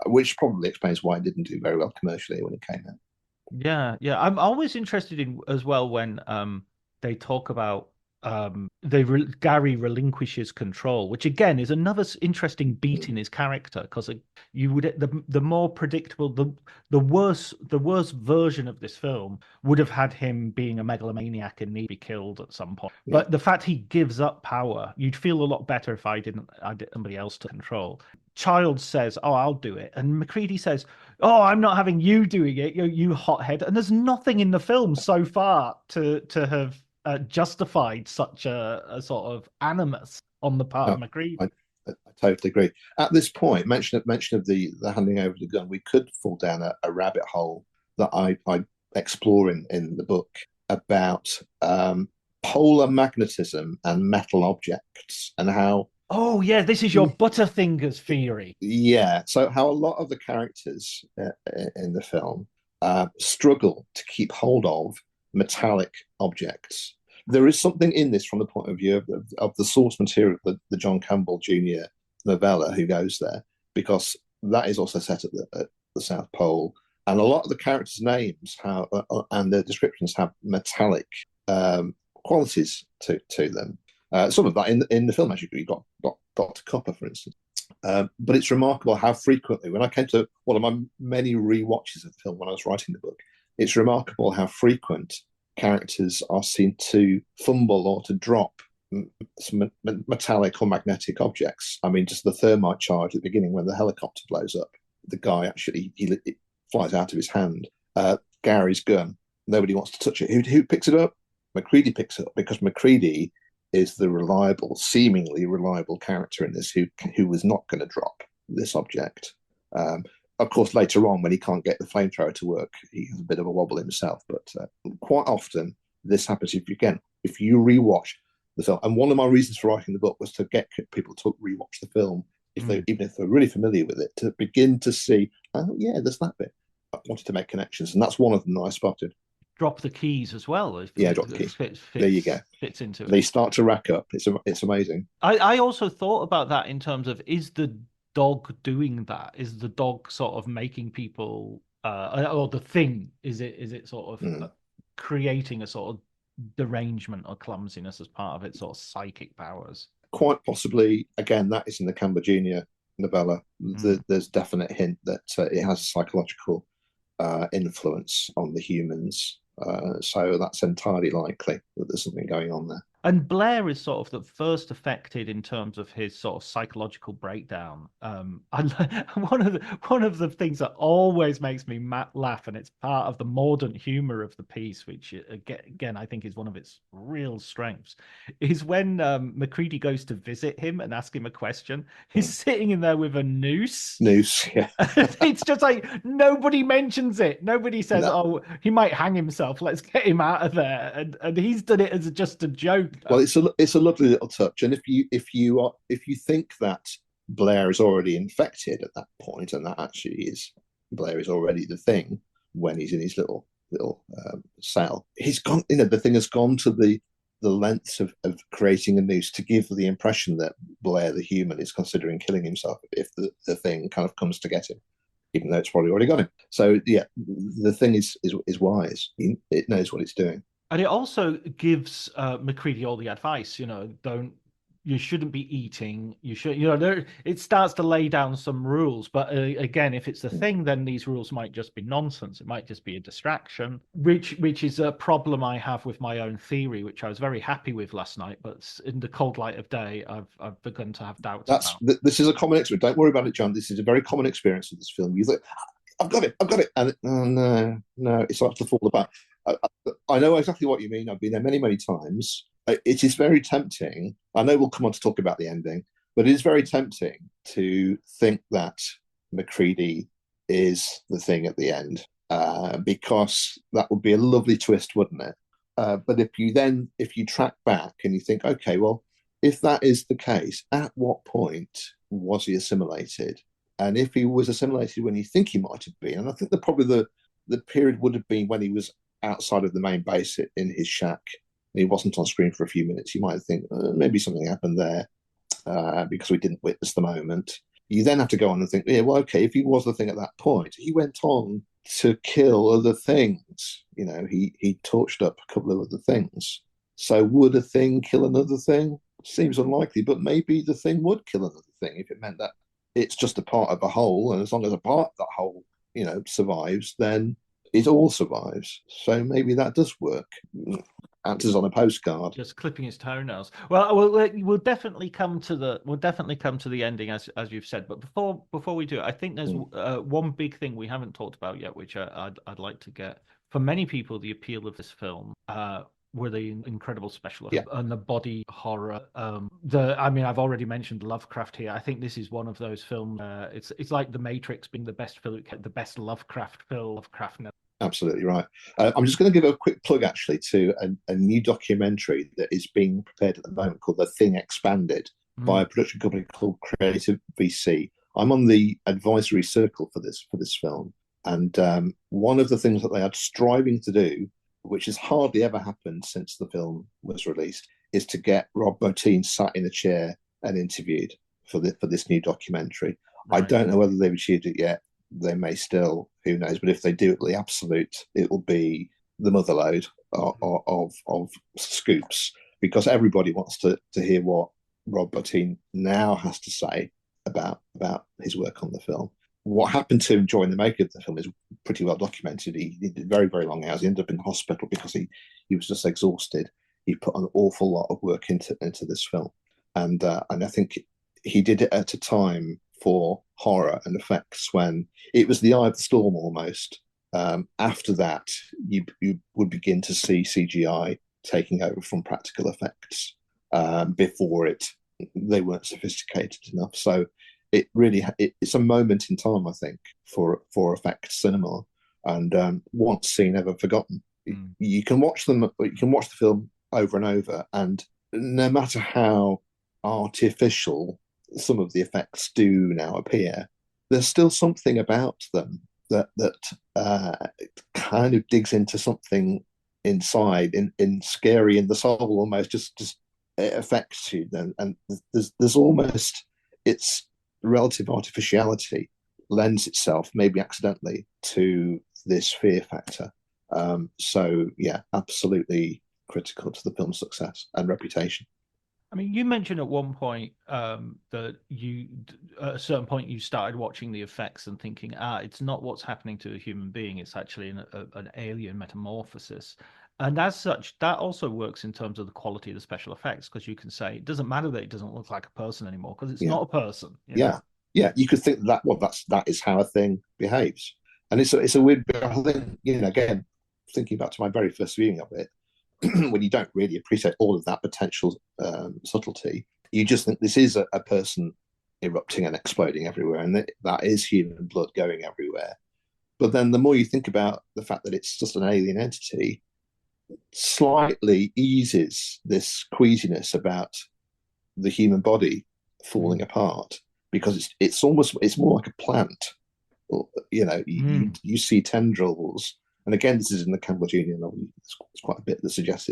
which probably explains why it didn't do very well commercially when it came out. Yeah. I'm always interested in as well when they talk about Gary relinquishes control, which again is another interesting beat in his character, because you would the more predictable, the worse version of this film would have had him being a megalomaniac and need to be killed at some point. Yeah. But the fact he gives up power, you'd feel a lot better if I did somebody else to control. Child says, "Oh, I'll do it," and MacReady says, "Oh, I'm not having you doing it, you hothead." And there's nothing in the film so far to have justified such a sort of animus on the part of MacReady. I totally agree. At this point, mention of the handing over the gun, we could fall down a rabbit hole that I explore in the book about polar magnetism and metal objects, and how. Oh yeah, this is your Butterfingers theory. Yeah, so how a lot of the characters in the film struggle to keep hold of metallic objects. There is something in this from the point of view of the source material, the John Campbell Jr. novella who goes there, because that is also set at the South Pole, and a lot of the characters' names and their descriptions have metallic qualities to them. Some of that in the film, actually, you got Dr. Copper, for instance. But it's remarkable how frequently, when I came to one of my many re-watches of the film when I was writing the book, it's remarkable how frequent characters are seen to fumble or to drop some metallic or magnetic objects. I mean, just the thermite charge at the beginning when the helicopter blows up, the guy actually it flies out of his hand. Gary's gun, nobody wants to touch it. Who picks it up? MacReady picks it up, because MacReady is the seemingly reliable character in this who was not going to drop this object. Of course, later on, when he can't get the flamethrower to work, he has a bit of a wobble himself. But quite often, this happens if you rewatch the film. And one of my reasons for writing the book was to get people to rewatch the film, even if they're really familiar with it, to begin to see, oh yeah, there's that bit. I wanted to make connections, and that's one of them that I spotted. Drop the keys as well. Drop the keys. There you go. Fits into it. They start to rack up. It's amazing. I also thought about that in terms of, is the dog doing that? Is the dog sort of making people, or the thing? Is it sort of creating a sort of derangement or clumsiness as part of its sort of psychic powers? Quite possibly. Again, that is in the Campbell Jr. novella. There's definite hint that it has a psychological influence on the humans. So that's entirely likely that there's something going on there. And Blair is sort of the first affected in terms of his sort of psychological breakdown. One of the things that always makes me laugh, and it's part of the mordant humor of the piece, which again I think is one of its real strengths, is when MacReady goes to visit him and ask him a question. He's sitting in there with a noose. Yeah. It's just like nobody mentions it. Nobody says, "Oh, he might hang himself. Let's get him out of there." And he's done it as just a joke. Well, it's a lovely little touch, and if you think that Blair is already infected at that point, and that actually is Blair is already the thing when he's in his little cell, he's gone. The thing has gone to the lengths of creating a noose to give the impression that Blair, the human, is considering killing himself if the thing kind of comes to get him, even though it's probably already got him. So yeah, the thing is wise. It knows what it's doing. And it also gives MacReady all the advice, don't shouldn't be eating. You should, it starts to lay down some rules. But again, if it's a thing, then these rules might just be nonsense. It might just be a distraction, which is a problem I have with my own theory, which I was very happy with last night. But in the cold light of day, I've begun to have doubts about. This is a common experience. Don't worry about it, John. This is a very common experience with this film. You think, I've got it, and no, it starts to fall apart. I know exactly what you mean. I've been there many, many times. It is very tempting. I know we'll come on to talk about the ending, but it is very tempting to think that Macready is the thing at the end, because that would be a lovely twist, wouldn't it? But if you track back and you think, okay, well, if that is the case, at what point was he assimilated? And if he was assimilated when you think he might have been, and I think probably the period would have been when he was outside of the main base in his shack, and he wasn't on screen for a few minutes, you might think maybe something happened there because we didn't witness the moment. You then have to go on and think, yeah, well, okay, if he was the thing at that point, he went on to kill other things. He torched up a couple of other things. So would a thing kill another thing? Seems unlikely, but maybe the thing would kill another thing if it meant that it's just a part of a whole, and as long as a part of that whole, survives, then it all survives. So maybe that does work. Answers on a postcard. Just clipping his toenails. Well, we'll definitely come to the ending as you've said. But before we do, I think there's one big thing we haven't talked about yet, which I'd like to get. For many people, the appeal of this film were the incredible special effects and the body horror. I've already mentioned Lovecraft here. I think this is one of those films. It's like The Matrix being the best film, the best Lovecraft film. Lovecraft. Absolutely right. I'm just going to give a quick plug, actually, to a new documentary that is being prepared at the moment called The Thing Expanded by a production company called Creative VC. I'm on the advisory circle for this film, and one of the things that they are striving to do, which has hardly ever happened since the film was released, is to get Rob Bottin sat in a chair and interviewed for this new documentary. Right. I don't know whether they've achieved it yet. They may still, who knows? But if they do, at the absolute, it will be the motherlode of scoops, because everybody wants to hear what Rob Bottin now has to say about his work on the film. What happened to him during the making of the film is pretty well documented. He did very, very long hours. He ended up in hospital because he was just exhausted. He put an awful lot of work into this film, and I think he did it at a time for horror and effects when it was the eye of the storm almost. After that, you would begin to see CGI taking over from practical effects. Before they weren't sophisticated enough. So it's a moment in time, I think, for effects cinema, and once seen, never forgotten. You can watch them. You can watch the film over and over, and no matter how artificial some of the effects do now appear, there's still something about them that kind of digs into something inside, in scary in the soul almost. Just it affects you then, and there's almost, its relative artificiality lends itself, maybe accidentally, to this fear factor. So yeah, absolutely critical to the film's success and reputation. I mean, you mentioned at one point that at a certain point you started watching the effects and thinking, it's not what's happening to a human being, it's actually an alien metamorphosis. And as such, that also works in terms of the quality of the special effects, because you can say it doesn't matter that it doesn't look like a person anymore, because it's not a person. Yeah. You could think that is how a thing behaves, and it's a weird thing. Again, thinking back to my very first viewing of it, when you don't really appreciate all of that potential subtlety, you just think this is a person erupting and exploding everywhere, and that is human blood going everywhere. But then the more you think about the fact that it's just an alien entity, slightly eases this queasiness about the human body falling apart, because it's more like a plant. You see tendrils. And again, this is in the Cambledonian novel. It's quite a bit that suggests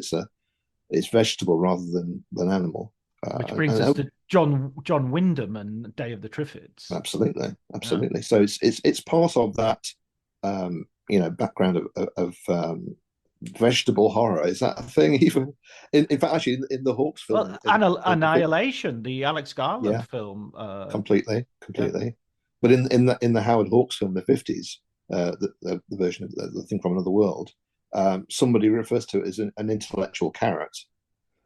it's vegetable rather than animal. Which brings us to John Wyndham and Day of the Triffids. Absolutely. Yeah. So it's part of that background of vegetable horror. Is that a thing even? In fact, actually, in the Hawks film, Well, the Annihilation, the Alex Garland yeah, film. Yeah. completely. But in the Howard Hawks film, the 50s, the version of the thing from another world, somebody refers to it as an intellectual carrot.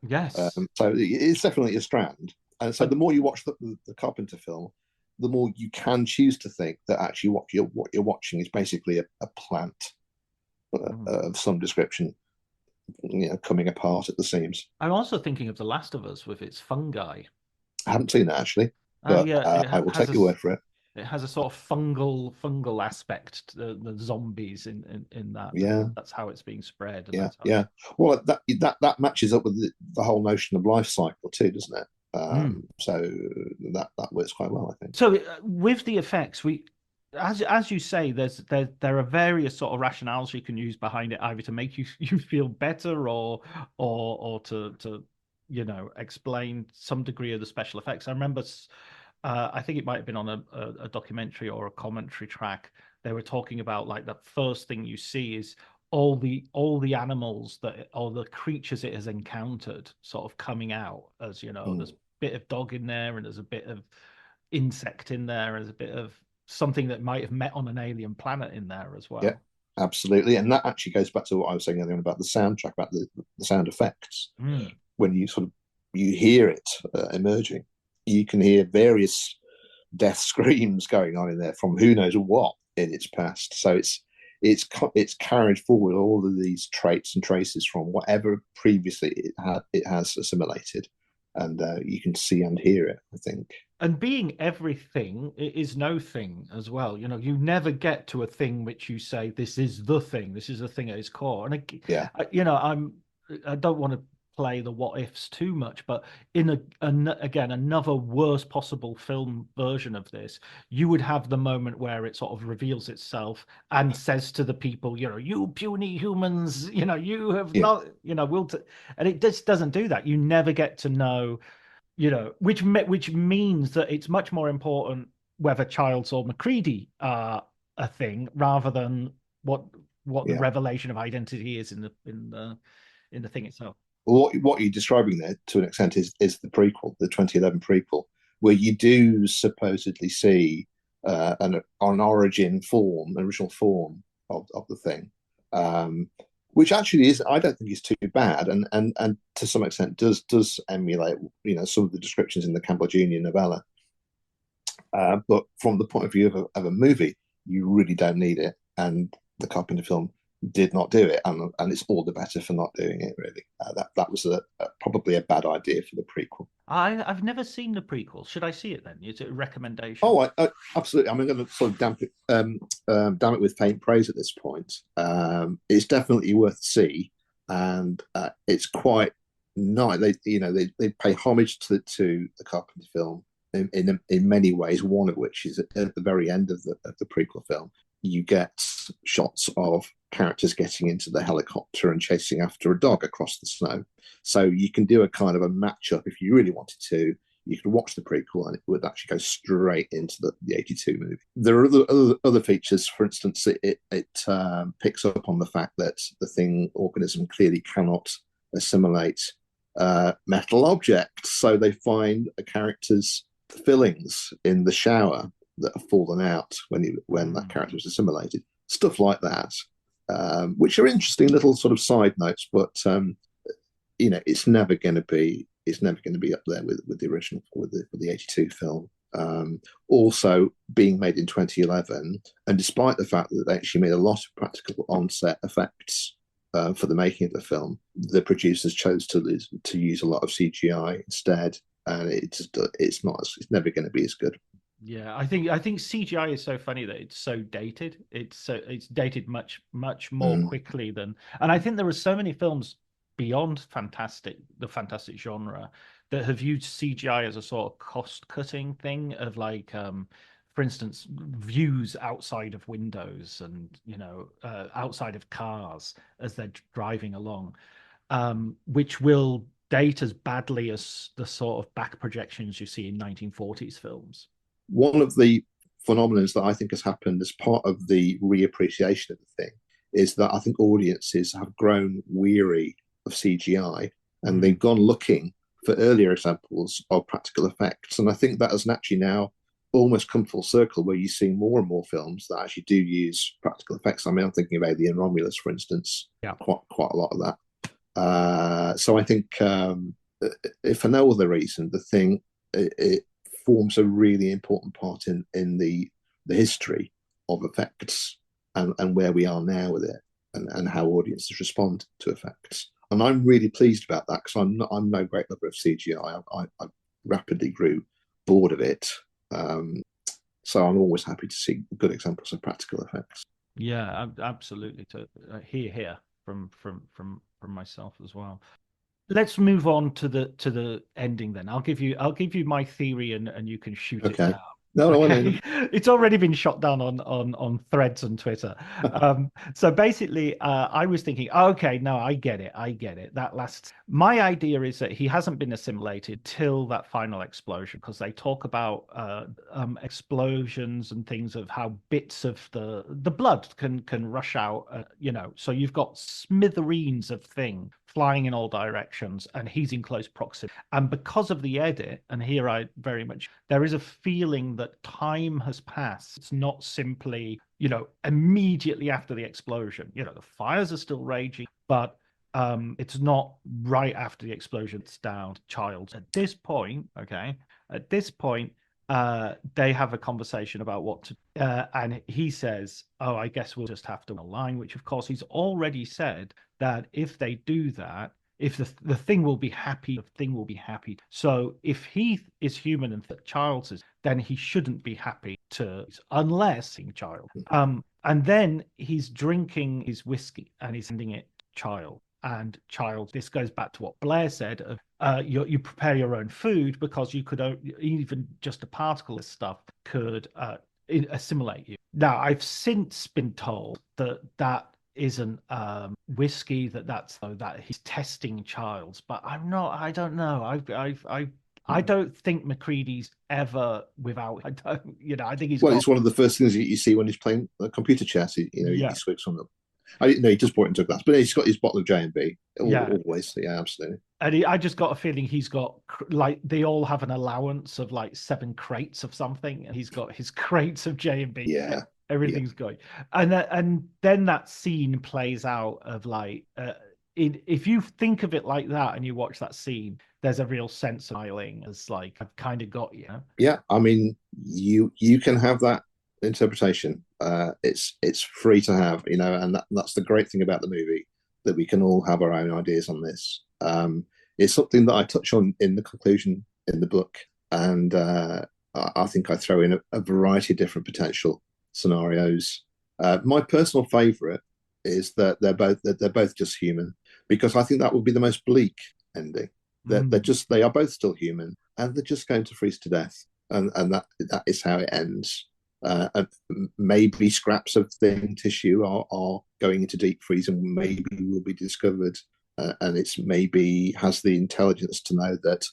Yes. So it's definitely a strand. And so the more you watch the Carpenter film, the more you can choose to think that actually what you're watching is basically a plant of some description, coming apart at the seams. I'm also thinking of The Last of Us with its fungi. I haven't seen that actually, but Yeah, I will take your word for it. It has a sort of fungal aspect to the zombies in that. Yeah, that's how it's being spread. And yeah. Well, that matches up with the whole notion of life cycle too, doesn't it? So that works quite well, I think. So with the effects, as you say, there are various sort of rationales you can use behind it, either to make you feel better or to explain some degree of the special effects. I remember. I think it might have been on a documentary or a commentary track. They were talking about like the first thing you see is all the animals or the creatures it has encountered sort of coming out as there's a bit of dog in there and there's a bit of insect in there, and there's a bit of something that might have met on an alien planet in there as well. Yeah, absolutely. And that actually goes back to what I was saying earlier about the soundtrack, about the sound effects. When you hear it emerging, you can hear various death screams going on in there from who knows what in its past. So it's carried forward all of these traits and traces from whatever previously it has assimilated, and you can see and hear it, I think. And being everything, it is no thing as well. You never get to a thing which you say this is the thing. This is the thing at its core. And I don't want to play the what ifs too much, but in again another worst possible film version of this, you would have the moment where it sort of reveals itself and says to the people, you puny humans, you have not, and it just doesn't do that. You never get to know, which means that it's much more important whether Childs or Macready are a thing rather than what the revelation of identity is in the thing itself. What you're describing there, to an extent, is the prequel, the 2011 prequel, where you do supposedly see an original form of the thing, which actually is, I don't think is too bad, and to some extent does emulate some of the descriptions in the Campbell-Junior novella. But from the point of view of a movie, you really don't need it, and the Carpenter film did not do it, and it's all the better for not doing it, really. That was probably a bad idea for the prequel. I've never seen the prequel. Should I see it then? Is it a recommendation? Oh, absolutely. I'm going to sort of damn it with faint praise at this point. It's definitely worth to see, and it's quite nice. They pay homage to the Carpenter film in many ways. One of which is at the very end of the prequel film. You get shots of characters getting into the helicopter and chasing after a dog across the snow. So you can do a kind of a matchup if you really wanted to. You could watch the prequel and it would actually go straight into the 82 movie. There are other features. For instance, it picks up on the fact that the thing organism clearly cannot assimilate metal objects. So they find a character's fillings in the shower that have fallen out when that character was assimilated. Stuff like that, which are interesting little sort of side notes, but it's never going to be up there with the original, with the 82 film. Also being made in 2011, and despite the fact that they actually made a lot of practical on-set effects for the making of the film, the producers chose to use a lot of CGI instead, and it's never going to be as good. Yeah, I think CGI is so funny that it's so dated. It's dated much more quickly than, and I think there are so many films beyond the fantastic genre that have used CGI as a sort of cost-cutting thing of like, for instance, views outside of windows and outside of cars as they're driving along, which will date as badly as the sort of back projections you see in 1940s films. One of the phenomena that I think has happened as part of the reappreciation of the thing is that I think audiences have grown weary of CGI and they've gone looking for earlier examples of practical effects. And I think that has naturally now almost come full circle, where you see more and more films that actually do use practical effects. I mean, I'm thinking about Alien Romulus, for instance, quite a lot of that. So I think, if for no other reason, the Thing, it forms a really important part in the history of effects and where we are now with it, and how audiences respond to effects. And I'm really pleased about that, because I'm no great lover of CGI. I rapidly grew bored of it. So I'm always happy to see good examples of practical effects. Yeah, absolutely. To hear from myself as well. Let's move on to the ending then. I'll give you my theory and you can shoot it down. No, okay. It's already been shot down on threads on Twitter. So basically, I was thinking, okay, no, I get it. That last, my idea is that he hasn't been assimilated till that final explosion, because they talk about explosions and things of how bits of the blood can rush out. So you've got smithereens of Thing flying in all directions, and he's in close proximity. And because of the edit, and here there is a feeling that time has passed. It's not simply, immediately after the explosion. The fires are still raging, but it's not right after the explosion. It's down to child. At this point, they have a conversation about what to and he says, oh, I guess we'll just have to align, which of course he's already said that if they do that, if the Thing will be happy, the Thing will be happy. So if he is human and Childs is, then he shouldn't be happy unless he's Child. And then he's drinking his whiskey and he's handing it to Child. And Child, this goes back to what Blair said, you prepare your own food, because you could even just a particle of stuff could assimilate you. Now, I've since been told that isn't whiskey, that he's testing Childs, but I don't know. I don't think MacReady's ever without. I think he's. Well, it's one of the first things you see when he's playing computer chess. He switches on them. He just brought into a glass, but he's got his bottle of J&B always. Yeah, absolutely. And I just got a feeling he's got, they all have an allowance of 7 crates of something, and he's got his crates of J&B. Yeah, everything's going, and then that scene plays out of if you think of it like that and you watch that scene, there's a real sense of smiling as I've kind of got you. Yeah, I mean, you can have that interpretation. It's free to have, and that's the great thing about the movie, that we can all have our own ideas on this. It's something that I touch on in the conclusion in the book, and I think I throw in a variety of different potential scenarios. My personal favorite is that they're both just human, because I think that would be the most bleak ending. They are both still human, and they're just going to freeze to death, and that is how it ends. And maybe scraps of Thing tissue are going into deep freeze and maybe will be discovered, and it's maybe has the intelligence to know that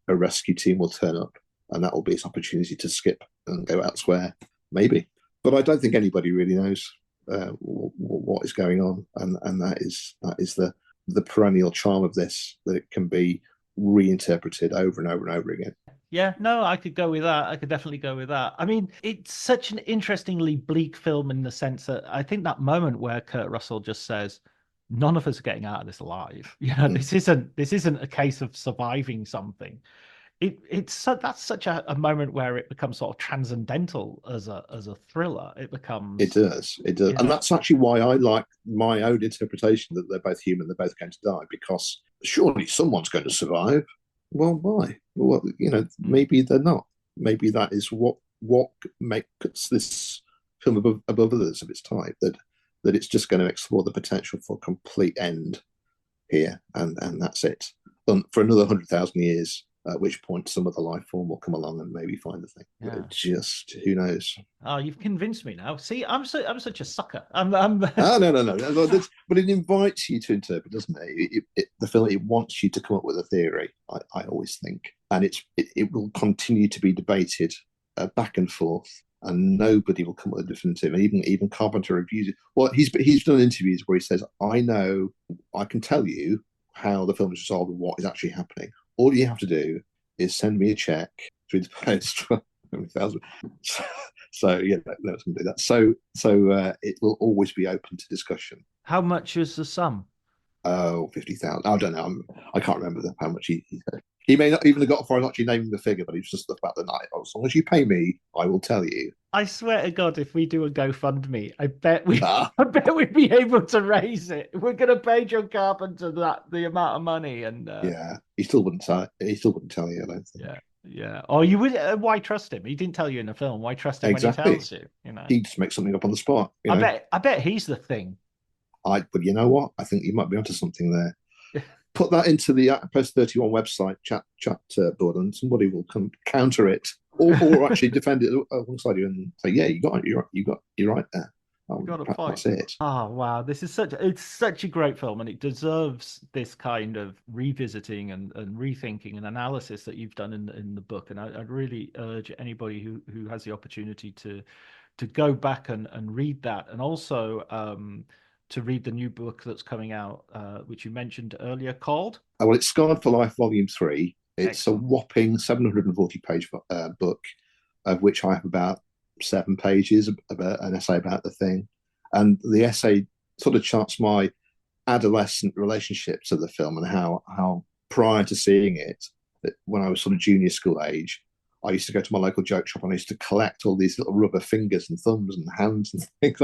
a rescue team will turn up, and that will be its opportunity to skip and go elsewhere, maybe. But I don't think anybody really knows what is going on, and that is the perennial charm of this, that it can be reinterpreted over and over and over again. Yeah, no, I could go with that. I could definitely go with that. I mean, it's such an interestingly bleak film in the sense that I think that moment where Kurt Russell just says, none of us are getting out of this alive. This isn't a case of surviving something. That's such a moment where it becomes sort of transcendental as a thriller. It does, and that's actually why I like my own interpretation, that they're both human, they're both going to die, because surely someone's going to survive. Well, why? Well, maybe they're not. Maybe that is what makes this film above others of its type. That it's just going to explore the potential for a complete end here, and that's it. For another 100,000 years, at which point some other life form will come along and maybe find the Thing. Yeah. Just who knows? Oh, you've convinced me now. See, I'm such a sucker. I'm... No. But it invites you to interpret, doesn't it? The film, it wants you to come up with a theory. I always think, and it will continue to be debated back and forth. and nobody will come up with a definitive. And even Carpenter reviews it. Well, he's done interviews where he says, I can tell you how the film is resolved and what is actually happening. All you have to do is send me a check through the post. So yeah, let us do that. So it will always be open to discussion. How much is the sum? Oh, 50,000. I don't know. I can't remember how much he said. He may not even have got far not actually naming the figure, but it's just about the night. As long as you pay me, I will tell you. I swear to God, if we do a GoFundMe, I bet we'd be able to raise it. We're going to pay John Carpenter the amount of money, and yeah, he still wouldn't tell you. I don't think. Yeah. Or you would? Why trust him? He didn't tell you in the film. Why trust him when he tells you? He just makes something up on the spot. I bet he's the thing. But you know what? I think you might be onto something there. Put that into the Post 31 website chat board, and somebody will come counter it, or actually defend it alongside you and say, "Yeah, you're right there. You got a point. That's it." Oh wow, it's such a great film, and it deserves this kind of revisiting and rethinking and analysis that you've done in the book. And I'd really urge anybody who has the opportunity to go back and read that, and also to read the new book that's coming out, which you mentioned earlier, called? Well, it's Scarred for Life, Volume 3. It's a whopping 740-page book, of which I have about 7 pages about an essay about the thing. And the essay sort of charts my adolescent relationship to the film and how prior to seeing it, when I was sort of junior school age, I used to go to my local joke shop and I used to collect all these little rubber fingers and thumbs and hands and things.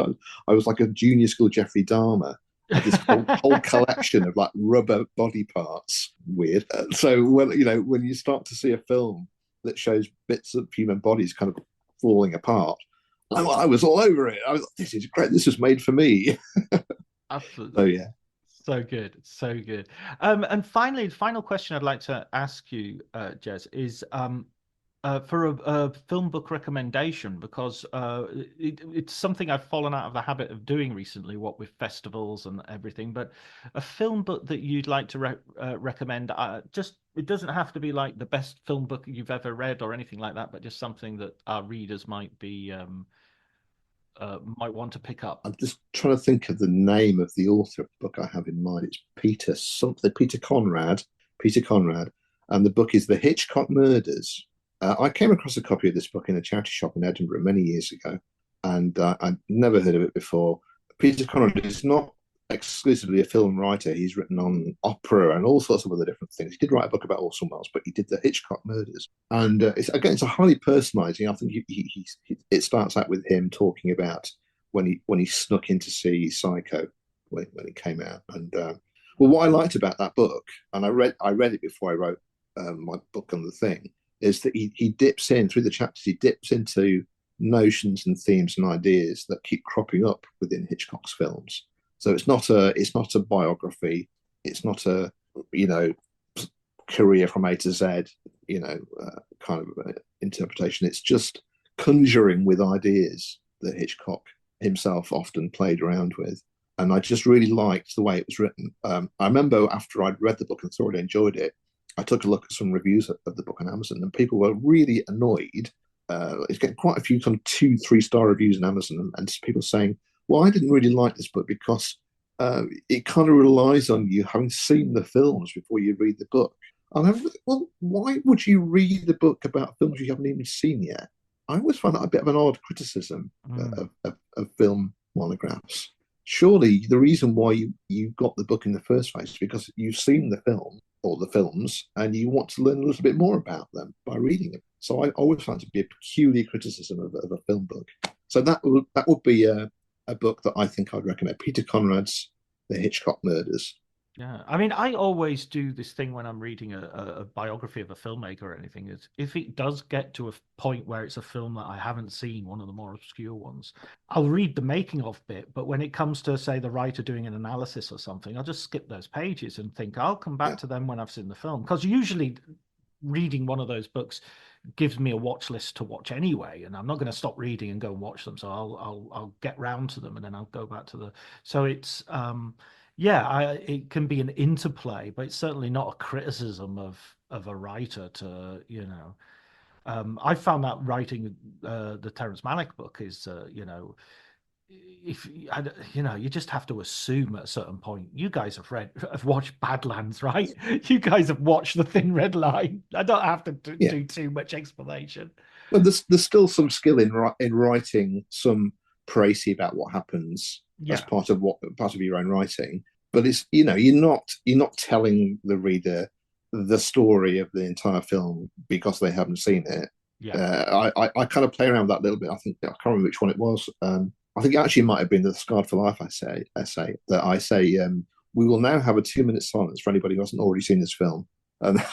I was like a junior school Jeffrey Dahmer. I had this whole collection of like rubber body parts. Weird. So when you start to see a film that shows bits of human bodies kind of falling apart, I was all over it. I was like, this is great. This was made for me. Absolutely. So yeah. So good. And finally, the final question I'd like to ask you, Jez, is for a film book recommendation, because it's something I've fallen out of the habit of doing recently, what with festivals and everything. But a film book that you'd like to recommend, it doesn't have to be like the best film book you've ever read or anything like that, but just something that our readers might want to pick up. I'm just trying to think of the name of the author of the book I have in mind. It's Peter Conrad, and the book is The Hitchcock Murders. I came across a copy of this book in a charity shop in Edinburgh many years ago, and I'd never heard of it before. Peter Conrad is not exclusively a film writer. He's written on opera and all sorts of other different things. He did write a book about Orson Welles, but he did The Hitchcock Murders. And it's a highly personalising. I think it starts out with him talking about when he snuck in to see Psycho when it came out. And what I liked about that book, and I read it before I wrote my book on the thing, is that he dips in through the chapters. He dips into notions and themes and ideas that keep cropping up within Hitchcock's films. So it's not a biography. It's not a career from A to Z kind of interpretation. It's just conjuring with ideas that Hitchcock himself often played around with. And I just really liked the way it was written. I remember after I'd read the book and thoroughly enjoyed it, I took a look at some reviews of the book on Amazon, and people were really annoyed. It's getting quite a few kind of 2-3 star reviews on Amazon, and people saying, well, I didn't really like this book because it kind of relies on you having seen the films before you read the book. And I was, well, why would you read the book about films you haven't even seen yet? I always find that a bit of an odd criticism of film monographs. Surely the reason why you got the book in the first place is because you've seen the film or the films and you want to learn a little bit more about them by reading them. So I always find it to be a peculiar criticism of a film book. So that would be a book that I think I'd recommend. Peter Conrad's The Hitchcock Murders. Yeah, I mean, I always do this thing when I'm reading a biography of a filmmaker or anything. Is if it does get to a point where it's a film that I haven't seen, one of the more obscure ones, I'll read the making of bit. But when it comes to, say, the writer doing an analysis or something, I'll just skip those pages and think I'll come back to them when I've seen the film. Because usually reading one of those books gives me a watch list to watch anyway, and I'm not going to stop reading and go and watch them. So I'll get round to them and then I'll go back to the. So it's it can be an interplay, but it's certainly not a criticism of a writer to I found that writing the Terrence Malick book is, if you just have to assume at a certain point. You guys have watched Badlands, right? You guys have watched The Thin Red Line. I don't have to do too much explanation. Well, there's still some skill in writing some précis about what happens as part of your own writing. But it's you're not telling the reader the story of the entire film because they haven't seen it. I kind of play around with that a little bit. I can't remember which one it was. I think it actually might have been the Scarred for Life essay that I say, we will now have a 2-minute silence for anybody who hasn't already seen this film. And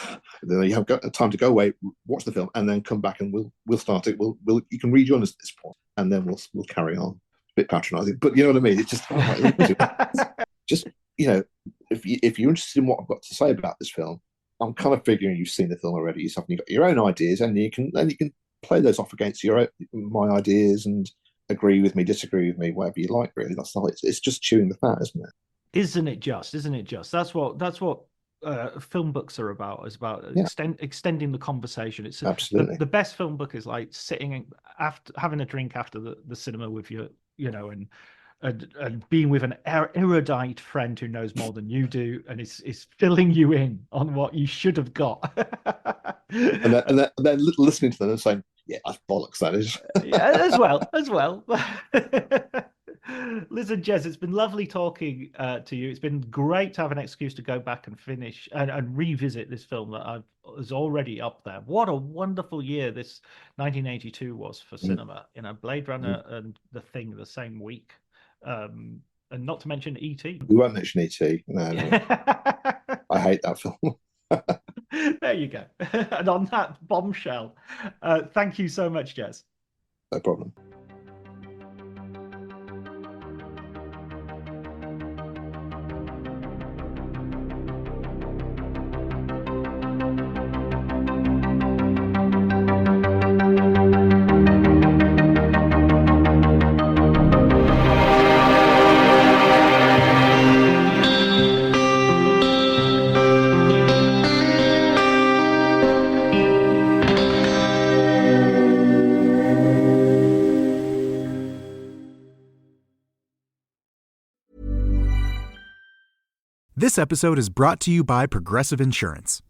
then you have got time to go away, watch the film, and then come back and we'll start it. You can rejoin us at this point, and then we'll carry on. A bit patronising, but you know what I mean. It's just if you're interested in what I've got to say about this film, I'm kind of figuring you've seen the film already yourself, and you've got your own ideas, and you can play those off against my ideas and agree with me, disagree with me, whatever you like. Really, that's the whole. It's just chewing the fat, isn't it? Isn't it just? That's what film books are about. It's about extending the conversation. It's absolutely the best film book is like sitting after having a drink after the cinema with your, and being with an erudite friend who knows more than you do, and is filling you in on what you should have got. and then listening to them and saying, yeah, that's bollocks, that is. As well. Listen, Jez, it's been lovely talking to you. It's been great to have an excuse to go back and finish and revisit this film that is already up there. What a wonderful year this 1982 was for cinema. Blade Runner and The Thing the same week. And not to mention E.T. We won't mention E.T. No. I hate that film. There you go. And on that bombshell, thank you so much, Jez. No problem. This episode is brought to you by Progressive Insurance.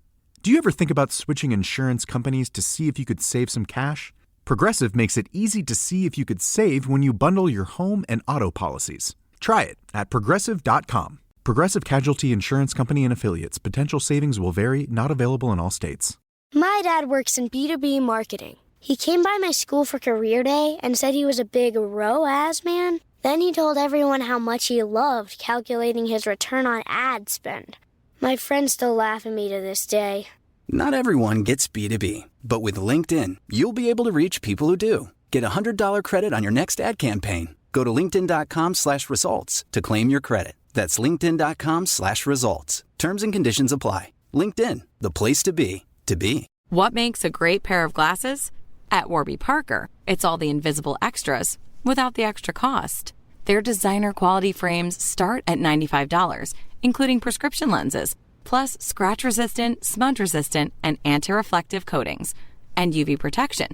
Do you ever think about switching insurance companies to see if you could save some cash? Progressive makes it easy to see if you could save when you bundle your home and auto policies. Try it at Progressive.com. Progressive Casualty Insurance Company and Affiliates. Potential savings will vary, not available in all states. My dad works in B2B marketing. He came by my school for career day and said he was a big ROAS man. Then he told everyone how much he loved calculating his return on ad spend. My friends still laugh at me to this day. Not everyone gets B2B, but with LinkedIn, you'll be able to reach people who do. Get $100 credit on your next ad campaign. Go to linkedin.com/results to claim your credit. That's linkedin.com/results. Terms and conditions apply. LinkedIn, the place to be, to be. What makes a great pair of glasses? At Warby Parker, it's all the invisible extras without the extra cost. Their designer quality frames start at $95, including prescription lenses, plus scratch-resistant, smudge-resistant, and anti-reflective coatings, and UV protection,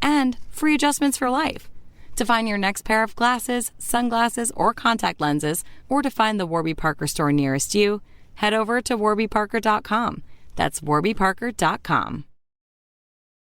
and free adjustments for life. To find your next pair of glasses, sunglasses, or contact lenses, or to find the Warby Parker store nearest you, head over to warbyparker.com. That's warbyparker.com.